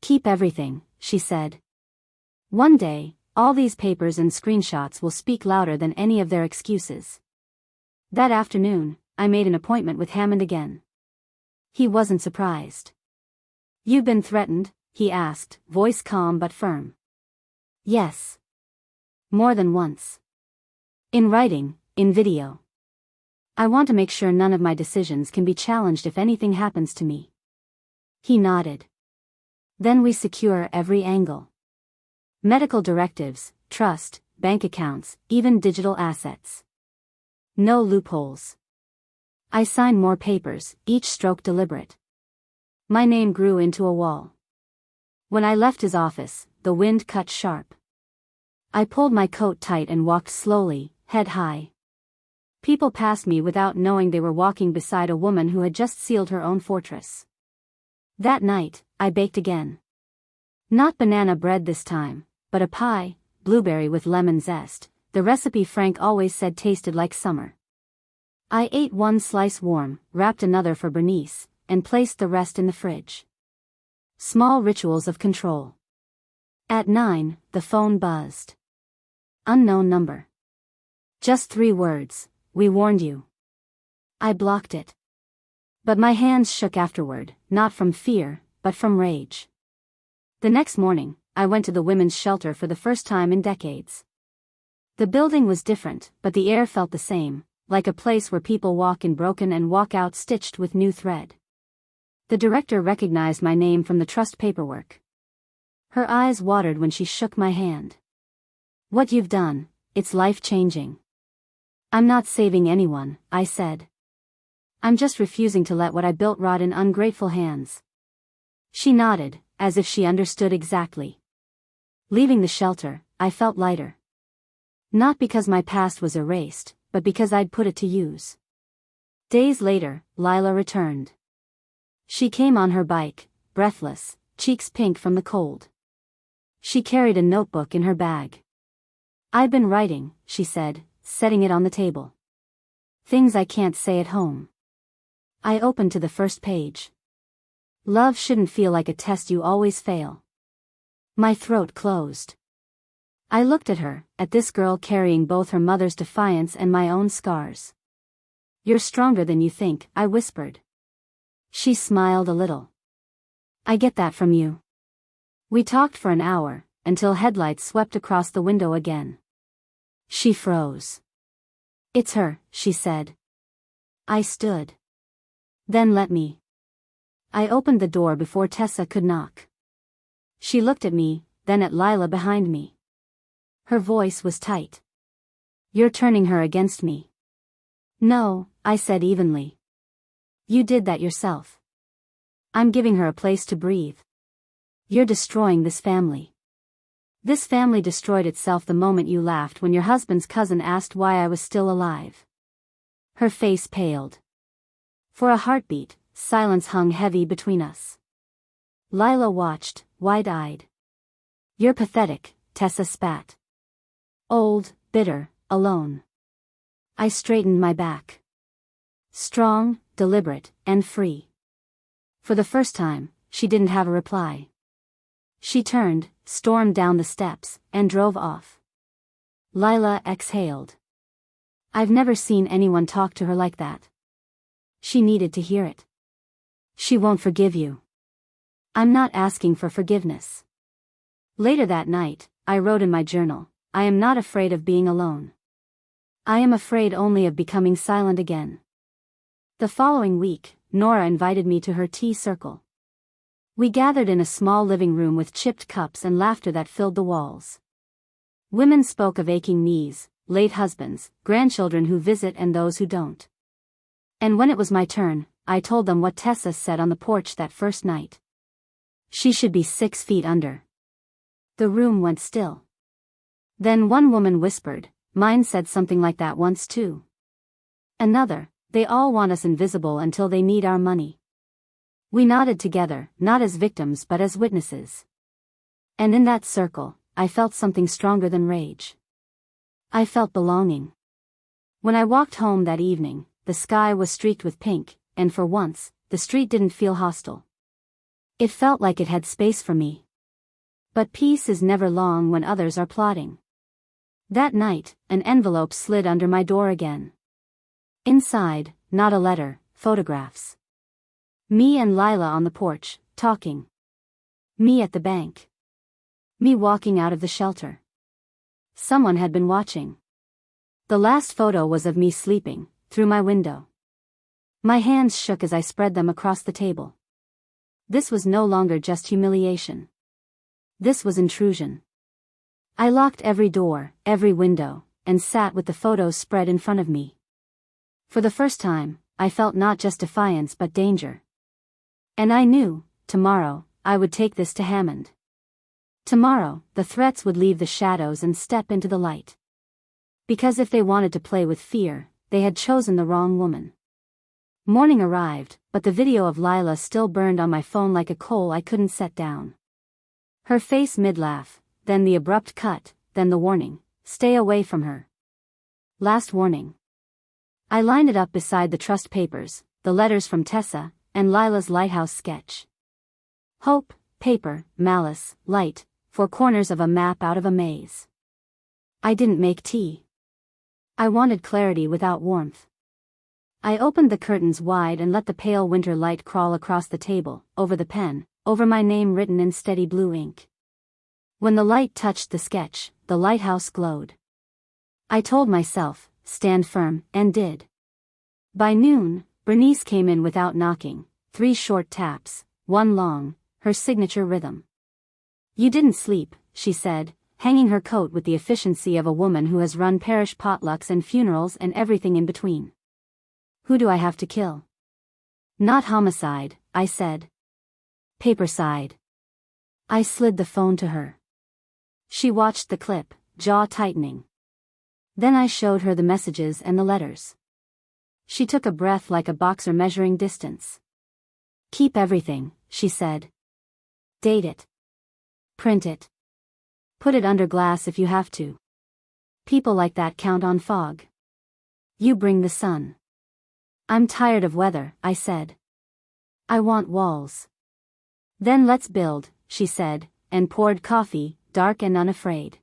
"Keep everything," she said. "One day, all these papers and screenshots will speak louder than any of their excuses." That afternoon, I made an appointment with Hammond again. He wasn't surprised. "You've been threatened?" he asked, voice calm but firm. "Yes. More than once. In writing, in video. I want to make sure none of my decisions can be challenged if anything happens to me." He nodded. "Then we secure every angle. Medical directives, trust, bank accounts, even digital assets. No loopholes." I signed more papers, each stroke deliberate. My name grew into a wall. When I left his office, the wind cut sharp. I pulled my coat tight and walked slowly, head high. People passed me without knowing they were walking beside a woman who had just sealed her own fortress. That night, I baked again. Not banana bread this time, but a pie, blueberry with lemon zest, the recipe Frank always said tasted like summer. I ate one slice warm, wrapped another for Bernice, and placed the rest in the fridge. Small rituals of control. At 9, the phone buzzed. Unknown number. Just 3 words, "We warned you." I blocked it. But my hands shook afterward, not from fear, but from rage. The next morning, I went to the women's shelter for the first time in decades. The building was different, but the air felt the same, like a place where people walk in broken and walk out stitched with new thread. The director recognized my name from the trust paperwork. Her eyes watered when she shook my hand. "What you've done, it's life-changing." "I'm not saving anyone," I said. "I'm just refusing to let what I built rot in ungrateful hands." She nodded, as if she understood exactly. Leaving the shelter, I felt lighter. Not because my past was erased, but because I'd put it to use. Days later, Lila returned. She came on her bike, breathless, cheeks pink from the cold. She carried a notebook in her bag. "I've been writing," she said, setting it on the table. "Things I can't say at home." I opened to the first page. "Love shouldn't feel like a test you always fail." My throat closed. I looked at her, at this girl carrying both her mother's defiance and my own scars. "You're stronger than you think," I whispered. She smiled a little. "I get that from you." We talked for an hour, until headlights swept across the window again. She froze. "It's her," she said. I stood. "Then let me." I opened the door before Tessa could knock. She looked at me, then at Lila behind me. Her voice was tight. "You're turning her against me." "No," I said evenly. "You did that yourself. I'm giving her a place to breathe. You're destroying this family. This family destroyed itself the moment you laughed when your husband's cousin asked why I was still alive." Her face paled. For a heartbeat, silence hung heavy between us. Lila watched, wide-eyed. "You're pathetic," Tessa spat. "Old, bitter, alone." I straightened my back. Strong, deliberate, and free. For the first time, she didn't have a reply. She turned, stormed down the steps, and drove off. Lila exhaled. I've never seen anyone talk to her like that. She needed to hear it. "She won't forgive you." "I'm not asking for forgiveness." Later that night, I wrote in my journal, "I am not afraid of being alone. I am afraid only of becoming silent again." The following week, Nora invited me to her tea circle. We gathered in a small living room with chipped cups and laughter that filled the walls. Women spoke of aching knees, late husbands, grandchildren who visit and those who don't. And when it was my turn, I told them what Tessa said on the porch that first night. She should be 6 feet under. The room went still. Then one woman whispered, "Mine said something like that once too." Another, "They all want us invisible until they need our money." We nodded together, not as victims but as witnesses. And in that circle, I felt something stronger than rage. I felt belonging. When I walked home that evening, the sky was streaked with pink, and for once, the street didn't feel hostile. It felt like it had space for me. But peace is never long when others are plotting. That night, an envelope slid under my door again. Inside, not a letter, photographs. Me and Lila on the porch, talking. Me at the bank. Me walking out of the shelter. Someone had been watching. The last photo was of me sleeping, through my window. My hands shook as I spread them across the table. This was no longer just humiliation. This was intrusion. I locked every door, every window, and sat with the photos spread in front of me. For the first time, I felt not just defiance but danger. And I knew, tomorrow, I would take this to Hammond. Tomorrow, the threats would leave the shadows and step into the light. Because if they wanted to play with fear, they had chosen the wrong woman. Morning arrived, but the video of Lila still burned on my phone like a coal I couldn't set down. Her face mid-laugh, then the abrupt cut, then the warning, "Stay away from her." Last warning. I lined it up beside the trust papers, the letters from Tessa, and Lila's lighthouse sketch. Hope, paper, malice, light, 4 corners of a map out of a maze. I didn't make tea. I wanted clarity without warmth. I opened the curtains wide and let the pale winter light crawl across the table, over the pen, over my name written in steady blue ink. When the light touched the sketch, the lighthouse glowed. I told myself, stand firm, and did. By noon, Bernice came in without knocking, 3 short taps, 1 long, her signature rhythm. "You didn't sleep," she said, hanging her coat with the efficiency of a woman who has run parish potlucks and funerals and everything in between. "Who do I have to kill?" "Not homicide," I said. "Papercide." I slid the phone to her. She watched the clip, jaw tightening. Then I showed her the messages and the letters. She took a breath like a boxer measuring distance. "Keep everything," she said. "Date it. Print it. Put it under glass if you have to. People like that count on fog. You bring the sun." "I'm tired of weather," I said. "I want walls." "Then let's build," she said, and poured coffee, dark and unafraid.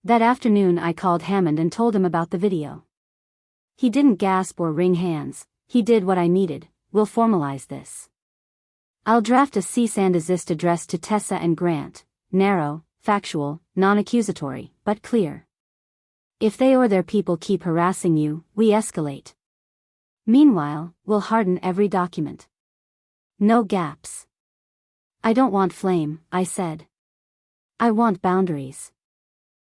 That afternoon I called Hammond and told him about the video. He didn't gasp or wring hands, he did what I needed: "We'll formalize this. I'll draft a cease and desist address to Tessa and Grant, narrow, factual, non-accusatory, but clear. If they or their people keep harassing you, we escalate. Meanwhile, we'll harden every document. No gaps. I don't want flame, I said. I want boundaries.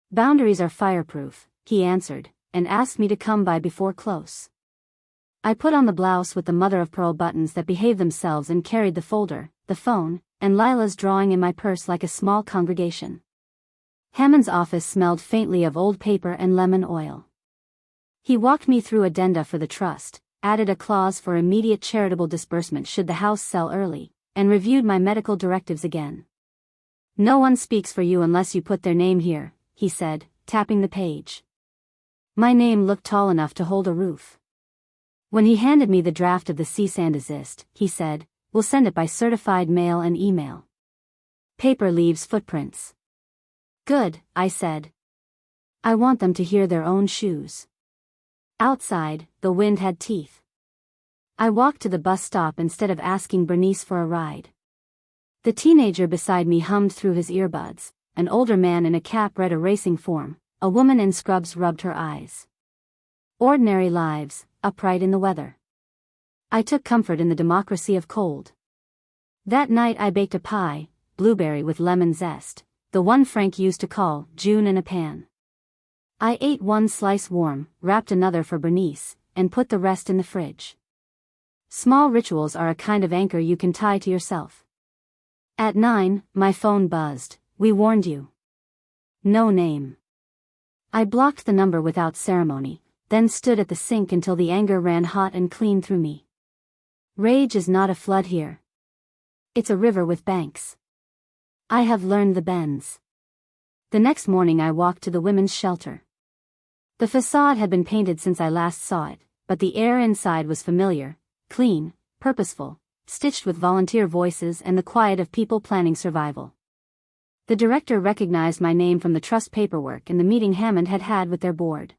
Boundaries are fireproof, he answered, and asked me to come by before close. I put on the blouse with the mother-of-pearl buttons that behaved themselves and carried the folder, the phone, and Lila's drawing in my purse like a small congregation. Hammond's office smelled faintly of old paper and lemon oil. He walked me through addenda for the trust, added a clause for immediate charitable disbursement should the house sell early, and reviewed my medical directives again. No one speaks for you unless you put their name here, he said, tapping the page. My name looked tall enough to hold a roof. When he handed me the draft of the cease and desist, he said, "We'll send it by certified mail and email. Paper leaves footprints." Good, I said. I want them to hear their own shoes. Outside, the wind had teeth. I walked to the bus stop instead of asking Bernice for a ride. The teenager beside me hummed through his earbuds, an older man in a cap read a racing form, a woman in scrubs rubbed her eyes. Ordinary lives, upright in the weather. I took comfort in the democracy of cold. That night I baked a pie, blueberry with lemon zest, the one Frank used to call June in a pan. I ate one slice warm, wrapped another for Bernice, and put the rest in the fridge. Small rituals are a kind of anchor you can tie to yourself. At 9, my phone buzzed. "We warned you." No name. I blocked the number without ceremony, then stood at the sink until the anger ran hot and clean through me. Rage is not a flood here. It's a river with banks. I have learned the bends. The next morning I walked to the women's shelter. The facade had been painted since I last saw it, but the air inside was familiar, clean, purposeful, stitched with volunteer voices and the quiet of people planning survival. The director recognized my name from the trust paperwork and the meeting Hammond had had with their board.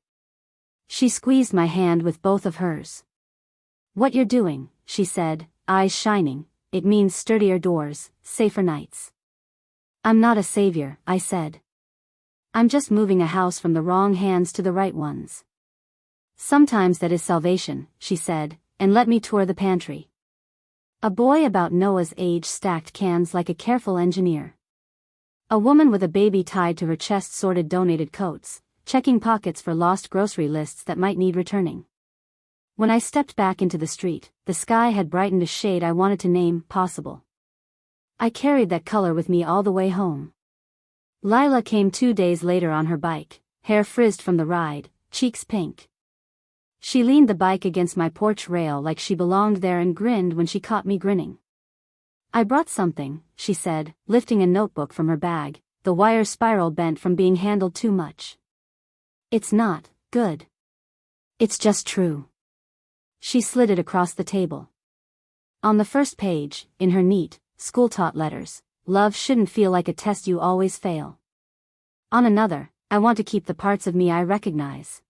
She squeezed my hand with both of hers. "What you're doing," she said, eyes shining, "it means sturdier doors, safer nights." "I'm not a savior," I said. "I'm just moving a house from the wrong hands to the right ones." "Sometimes that is salvation," she said, and let me tour the pantry. A boy about Noah's age stacked cans like a careful engineer. A woman with a baby tied to her chest sorted donated coats, checking pockets for lost grocery lists that might need returning. When I stepped back into the street, the sky had brightened a shade I wanted to name Possible. I carried that color with me all the way home. Lila came 2 days later on her bike, hair frizzed from the ride, cheeks pink. She leaned the bike against my porch rail like she belonged there and grinned when she caught me grinning. "I brought something," she said, lifting a notebook from her bag, the wire spiral bent from being handled too much. "It's not good. It's just true." She slid it across the table. On the first page, in her neat, school-taught letters, "Love shouldn't feel like a test you always fail." On another, "I want to keep the parts of me I recognize."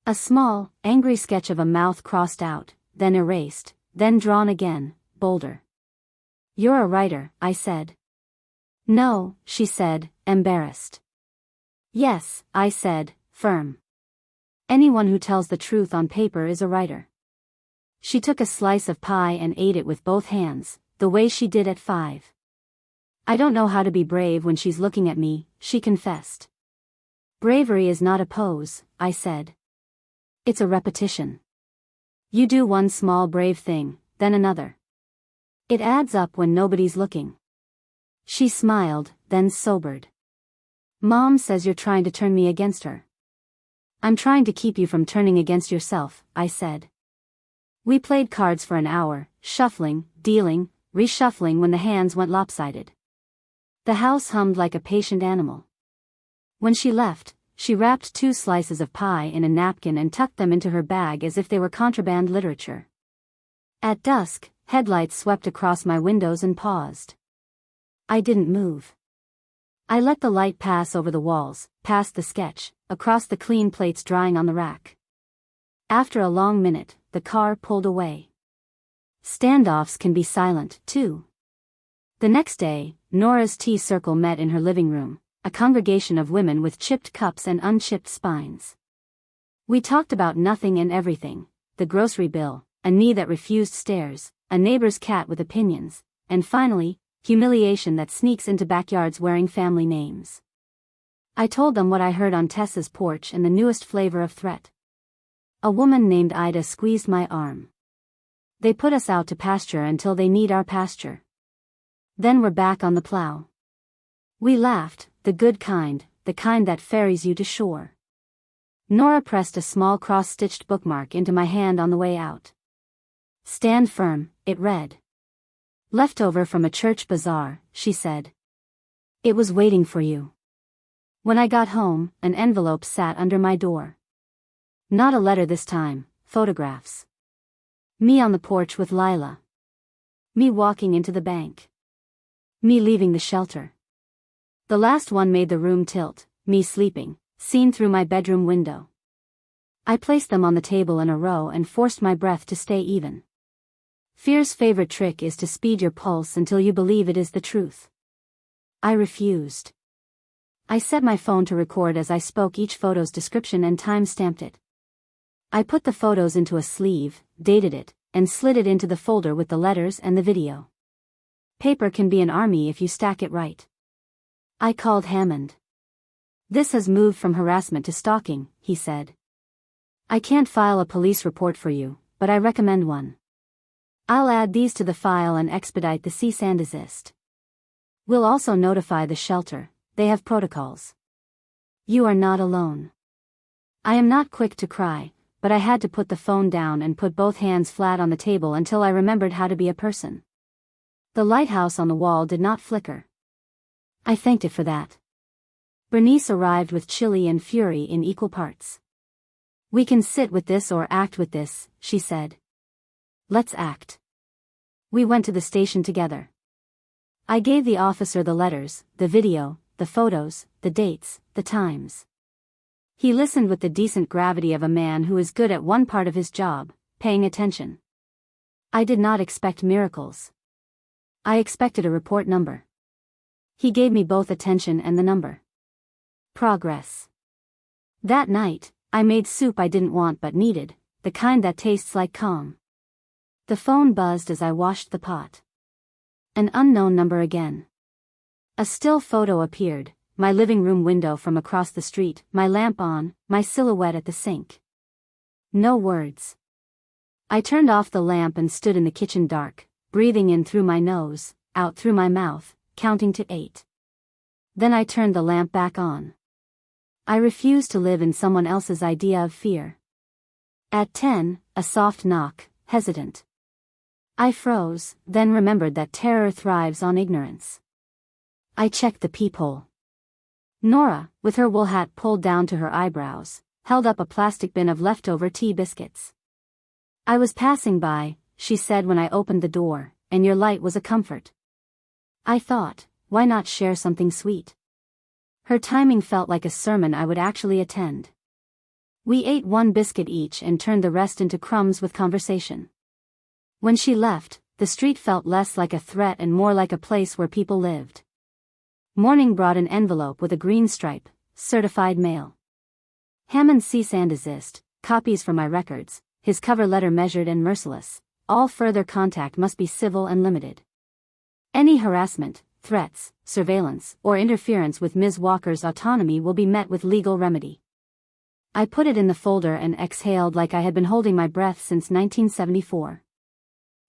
A small, angry sketch of a mouth crossed out, then erased, then drawn again, bolder. "You're a writer," I said. "No," she said, embarrassed. "Yes," I said, firm. "Anyone who tells the truth on paper is a writer." She took a slice of pie and ate it with both hands, the way she did at 5. "I don't know how to be brave when she's looking at me," she confessed. "Bravery is not a pose," I said. "It's a repetition. You do one small brave thing, then another. It adds up when nobody's looking." She smiled, then sobered. "Mom says you're trying to turn me against her." "I'm trying to keep you from turning against yourself," I said. We played cards for an hour, shuffling, dealing, reshuffling when the hands went lopsided. The house hummed like a patient animal. When she left, she wrapped 2 slices of pie in a napkin and tucked them into her bag as if they were contraband literature. At dusk, headlights swept across my windows and paused. I didn't move. I let the light pass over the walls, past the sketch, across the clean plates drying on the rack. After a long minute, the car pulled away. Standoffs can be silent, too. The next day, Nora's tea circle met in her living room, a congregation of women with chipped cups and unchipped spines. We talked about nothing and everything: the grocery bill, a knee that refused stairs, a neighbor's cat with opinions, and finally, humiliation that sneaks into backyards wearing family names. I told them what I heard on Tessa's porch and the newest flavor of threat. A woman named Ida squeezed my arm. They put us out to pasture until they need our pasture. Then we're back on the plow. We laughed, the good kind, the kind that ferries you to shore. Nora pressed a small cross-stitched bookmark into my hand on the way out. Stand firm, it read. Leftover from a church bazaar, she said. It was waiting for you. When I got home, an envelope sat under my door. Not a letter this time, photographs. Me on the porch with Lila. Me walking into the bank. Me leaving the shelter. The last one made the room tilt, me sleeping, seen through my bedroom window. I placed them on the table in a row and forced my breath to stay even. Fear's favorite trick is to speed your pulse until you believe it is the truth. I refused. I set my phone to record as I spoke each photo's description and time-stamped it. I put the photos into a sleeve, dated it, and slid it into the folder with the letters and the video. Paper can be an army if you stack it right. I called Hammond. This has moved from harassment to stalking, he said. I can't file a police report for you, but I recommend one. I'll add these to the file and expedite the cease and desist. We'll also notify the shelter. They have protocols. You are not alone. I am not quick to cry, but I had to put the phone down and put both hands flat on the table until I remembered how to be a person. The lighthouse on the wall did not flicker. I thanked it for that. Bernice arrived with chili and fury in equal parts. We can sit with this or act with this, she said. Let's act. We went to the station together. I gave the officer the letters, the video, the photos, the dates, the times. He listened with the decent gravity of a man who is good at one part of his job, paying attention. I did not expect miracles. I expected a report number. He gave me both attention and the number. Progress. That night, I made soup I didn't want but needed, the kind that tastes like calm. The phone buzzed as I washed the pot. An unknown number again. A still photo appeared, my living room window from across the street, my lamp on, my silhouette at the sink. No words. I turned off the lamp and stood in the kitchen dark, breathing in through my nose, out through my mouth, counting to 8. Then I turned the lamp back on. I refused to live in someone else's idea of fear. At 10, a soft knock, hesitant. I froze, then remembered that terror thrives on ignorance. I checked the peephole. Nora, with her wool hat pulled down to her eyebrows, held up a plastic bin of leftover tea biscuits. I was passing by, she said when I opened the door, and your light was a comfort. I thought, why not share something sweet? Her timing felt like a sermon I would actually attend. We ate one biscuit each and turned the rest into crumbs with conversation. When she left, the street felt less like a threat and more like a place where people lived. Morning brought an envelope with a green stripe, certified mail. Hammond cease and desist, copies for my records, his cover letter measured and merciless. All further contact must be civil and limited. Any harassment, threats, surveillance, or interference with Ms. Walker's autonomy will be met with legal remedy. I put it in the folder and exhaled like I had been holding my breath since 1974.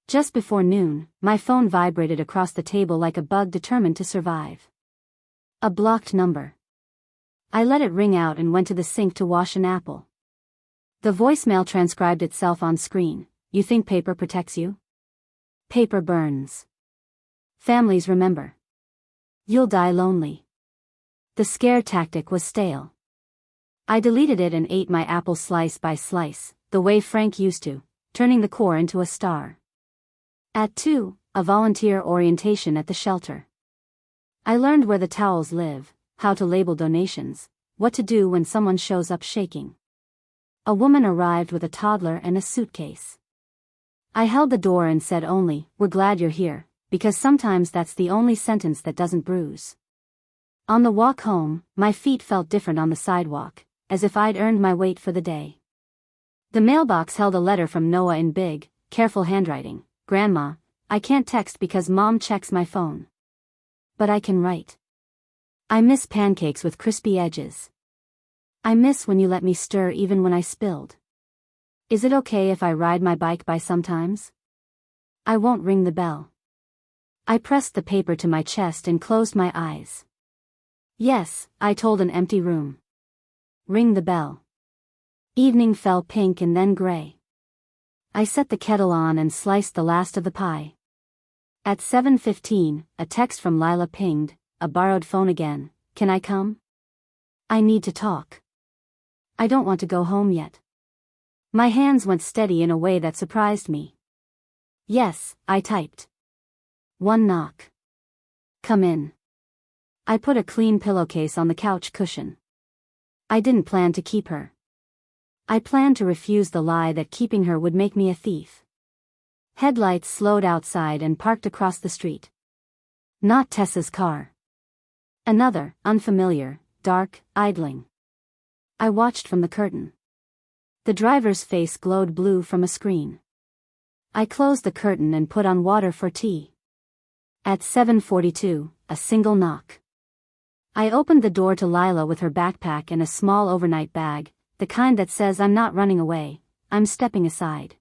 Just before noon, my phone vibrated across the table like a bug determined to survive. A blocked number. I let it ring out and went to the sink to wash an apple. The voicemail transcribed itself on screen. You think paper protects you? Paper burns. Families remember. You'll die lonely. The scare tactic was stale. I deleted it and ate my apple slice by slice, the way Frank used to, turning the core into a star. At 2, a volunteer orientation at the shelter. I learned where the towels live, how to label donations, what to do when someone shows up shaking. A woman arrived with a toddler and a suitcase. I held the door and said only, "We're glad you're here," because sometimes that's the only sentence that doesn't bruise. On the walk home, my feet felt different on the sidewalk, as if I'd earned my weight for the day. The mailbox held a letter from Noah in big, careful handwriting. Grandma, I can't text because Mom checks my phone. But I can write. I miss pancakes with crispy edges. I miss when you let me stir even when I spilled. Is it okay if I ride my bike by sometimes? I won't ring the bell. I pressed the paper to my chest and closed my eyes. Yes, I told an empty room. Ring the bell. Evening fell pink and then gray. I set the kettle on and sliced the last of the pie. At 7:15, a text from Lila pinged, a borrowed phone again. Can I come? I need to talk. I don't want to go home yet. My hands went steady in a way that surprised me. Yes, I typed. One knock. Come in. I put a clean pillowcase on the couch cushion. I didn't plan to keep her. I planned to refuse the lie that keeping her would make me a thief. Headlights slowed outside and parked across the street. Not Tessa's car. Another, unfamiliar, dark, idling. I watched from the curtain. The driver's face glowed blue from a screen. I closed the curtain and put on water for tea. At 7:42, a single knock. I opened the door to Lila with her backpack and a small overnight bag, the kind that says I'm not running away, I'm stepping aside.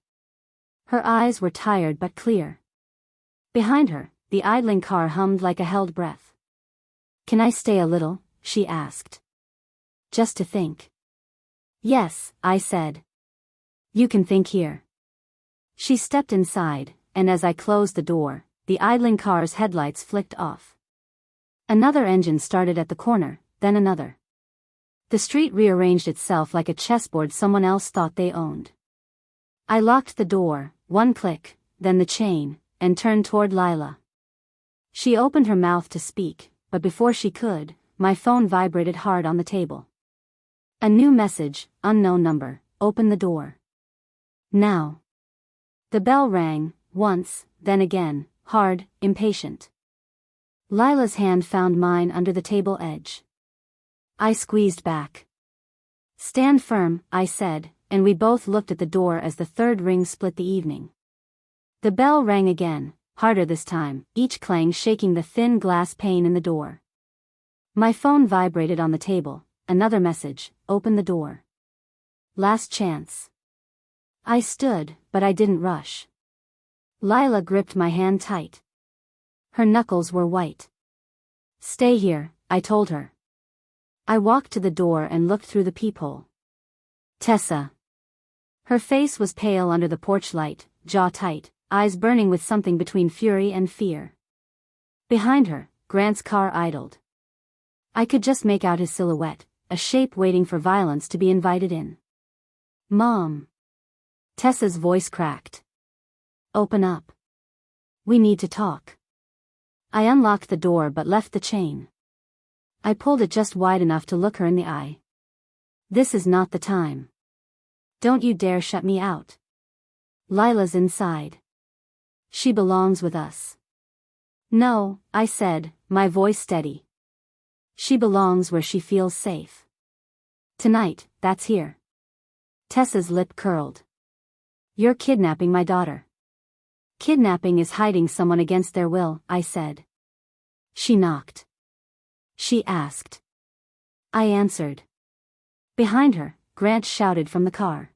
Her eyes were tired but clear. Behind her, the idling car hummed like a held breath. Can I stay a little? She asked. Just to think. Yes, I said. You can think here. She stepped inside, and as I closed the door, the idling car's headlights flicked off. Another engine started at the corner, then another. The street rearranged itself like a chessboard someone else thought they owned. I locked the door, one click, then the chain, and turned toward Lila. She opened her mouth to speak, but before she could, my phone vibrated hard on the table. A new message, unknown number, open the door. Now. The bell rang, once, then again, hard, impatient. Lila's hand found mine under the table edge. I squeezed back. Stand firm, I said, and we both looked at the door as the third ring split the evening. The bell rang again, harder this time, each clang shaking the thin glass pane in the door. My phone vibrated on the table, another message, open the door. Last chance. I stood, but I didn't rush. Lila gripped my hand tight. Her knuckles were white. Stay here, I told her. I walked to the door and looked through the peephole. Tessa. Her face was pale under the porch light, jaw tight, eyes burning with something between fury and fear. Behind her, Grant's car idled. I could just make out his silhouette, a shape waiting for violence to be invited in. Mom. Tessa's voice cracked. Open up. We need to talk. I unlocked the door but left the chain. I pulled it just wide enough to look her in the eye. This is not the time. Don't you dare shut me out. Lila's inside. She belongs with us. No, I said, my voice steady. She belongs where she feels safe. Tonight, that's here. Tessa's lip curled. You're kidnapping my daughter. Kidnapping is hiding someone against their will, I said. She knocked. She asked. I answered. Behind her, Grant shouted from the car.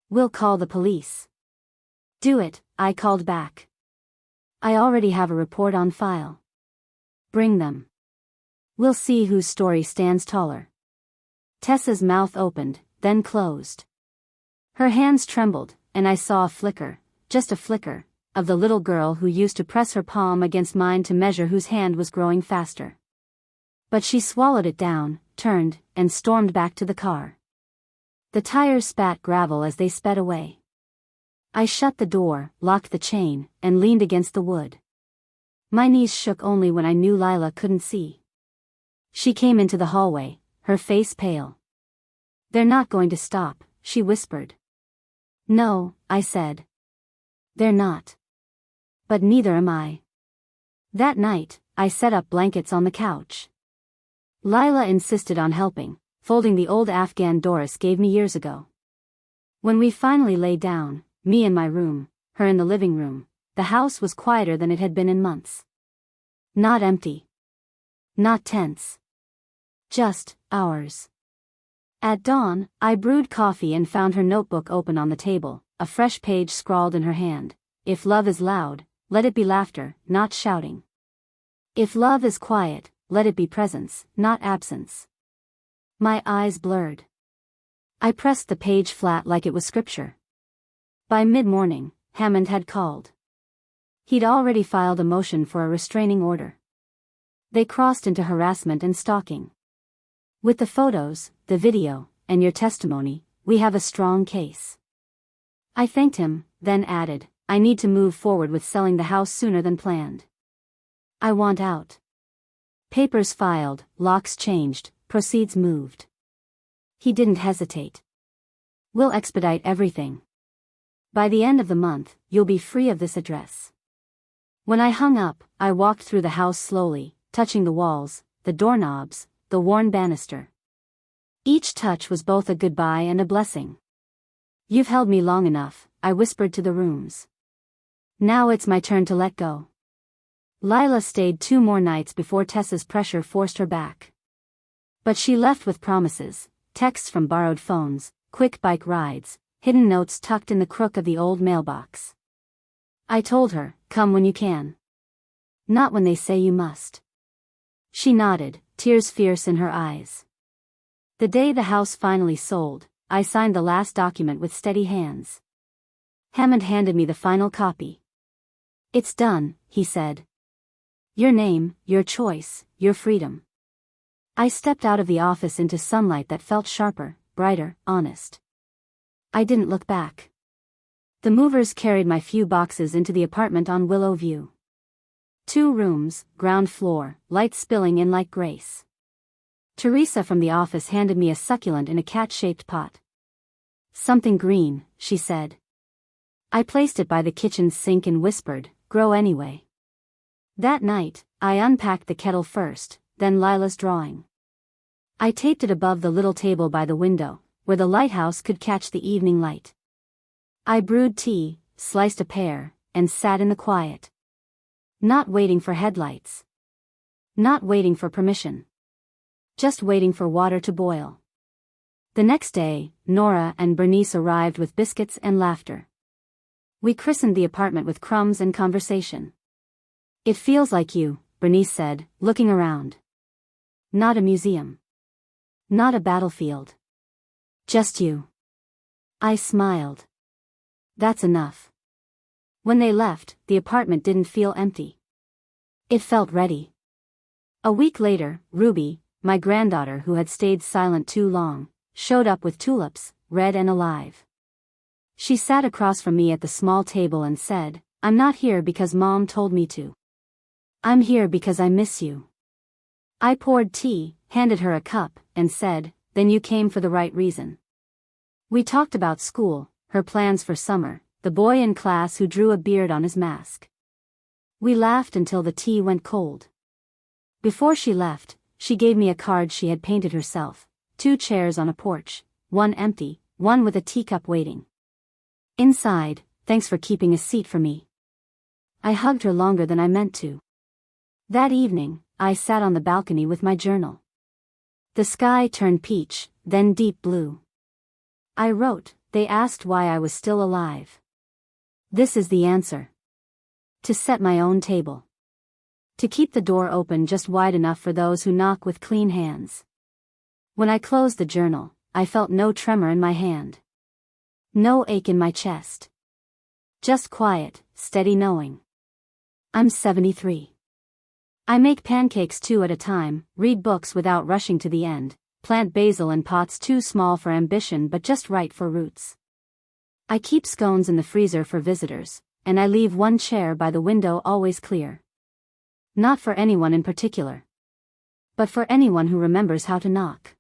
We'll call the police. Do it, I called back. I already have a report on file. Bring them. We'll see whose story stands taller. Tessa's mouth opened, then closed. Her hands trembled, and I saw a flicker, just a flicker, of the little girl who used to press her palm against mine to measure whose hand was growing faster. But she swallowed it down, turned, and stormed back to the car. The tires spat gravel as they sped away. I shut the door, locked the chain, and leaned against the wood. My knees shook only when I knew Lila couldn't see. She came into the hallway, her face pale. They're not going to stop, she whispered. No, I said. They're not. But neither am I. That night, I set up blankets on the couch. Lila insisted on helping, folding the old Afghan Doris gave me years ago. When we finally lay down, me in my room, her in the living room, the house was quieter than it had been in months. Not empty. Not tense. Just ours. At dawn, I brewed coffee and found her notebook open on the table, a fresh page scrawled in her hand. If love is loud, let it be laughter, not shouting. If love is quiet, let it be presence, not absence. My eyes blurred. I pressed the page flat like it was scripture. By mid-morning, Hammond had called. He'd already filed a motion for a restraining order. They crossed into harassment and stalking. With the photos, the video, and your testimony, we have a strong case. I thanked him, then added, I need to move forward with selling the house sooner than planned. I want out. Papers filed, locks changed, proceeds moved. He didn't hesitate. We'll expedite everything. By the end of the month, you'll be free of this address. When I hung up, I walked through the house slowly, touching the walls, the doorknobs, the worn banister. Each touch was both a goodbye and a blessing. You've held me long enough, I whispered to the rooms. Now it's my turn to let go. Lila stayed 2 more nights before Tessa's pressure forced her back. But she left with promises, texts from borrowed phones, quick bike rides, hidden notes tucked in the crook of the old mailbox. I told her, come when you can. Not when they say you must. She nodded, tears fierce in her eyes. The day the house finally sold, I signed the last document with steady hands. Hammond handed me the final copy. It's done, he said. Your name, your choice, your freedom. I stepped out of the office into sunlight that felt sharper, brighter, honest. I didn't look back. The movers carried my few boxes into the apartment on Willow View. 2 rooms, ground floor, light spilling in like grace. Teresa from the office handed me a succulent in a cat-shaped pot. Something green, she said. I placed it by the kitchen sink and whispered, grow anyway. That night, I unpacked the kettle first, then Lila's drawing. I taped it above the little table by the window, where the lighthouse could catch the evening light. I brewed tea, sliced a pear, and sat in the quiet. Not waiting for headlights. Not waiting for permission. Just waiting for water to boil. The next day, Nora and Bernice arrived with biscuits and laughter. We christened the apartment with crumbs and conversation. It feels like you, Bernice said, looking around. Not a museum. Not a battlefield. Just you. I smiled. That's enough. When they left, the apartment didn't feel empty. It felt ready. A week later, Ruby, my granddaughter who had stayed silent too long, showed up with tulips, red and alive. She sat across from me at the small table and said, I'm not here because Mom told me to. I'm here because I miss you. I poured tea, handed her a cup, and said, then you came for the right reason. We talked about school, her plans for summer, the boy in class who drew a beard on his mask. We laughed until the tea went cold. Before she left, she gave me a card she had painted herself, 2 chairs on a porch, one empty, one with a teacup waiting. Inside, thanks for keeping a seat for me. I hugged her longer than I meant to. That evening, I sat on the balcony with my journal. The sky turned peach, then deep blue. I wrote, they asked why I was still alive. This is the answer. To set my own table. To keep the door open just wide enough for those who knock with clean hands. When I closed the journal, I felt no tremor in my hand. No ache in my chest. Just quiet, steady knowing. I'm 73. I make pancakes 2 at a time, read books without rushing to the end, plant basil in pots too small for ambition but just right for roots. I keep scones in the freezer for visitors, and I leave one chair by the window always clear. Not for anyone in particular. But for anyone who remembers how to knock.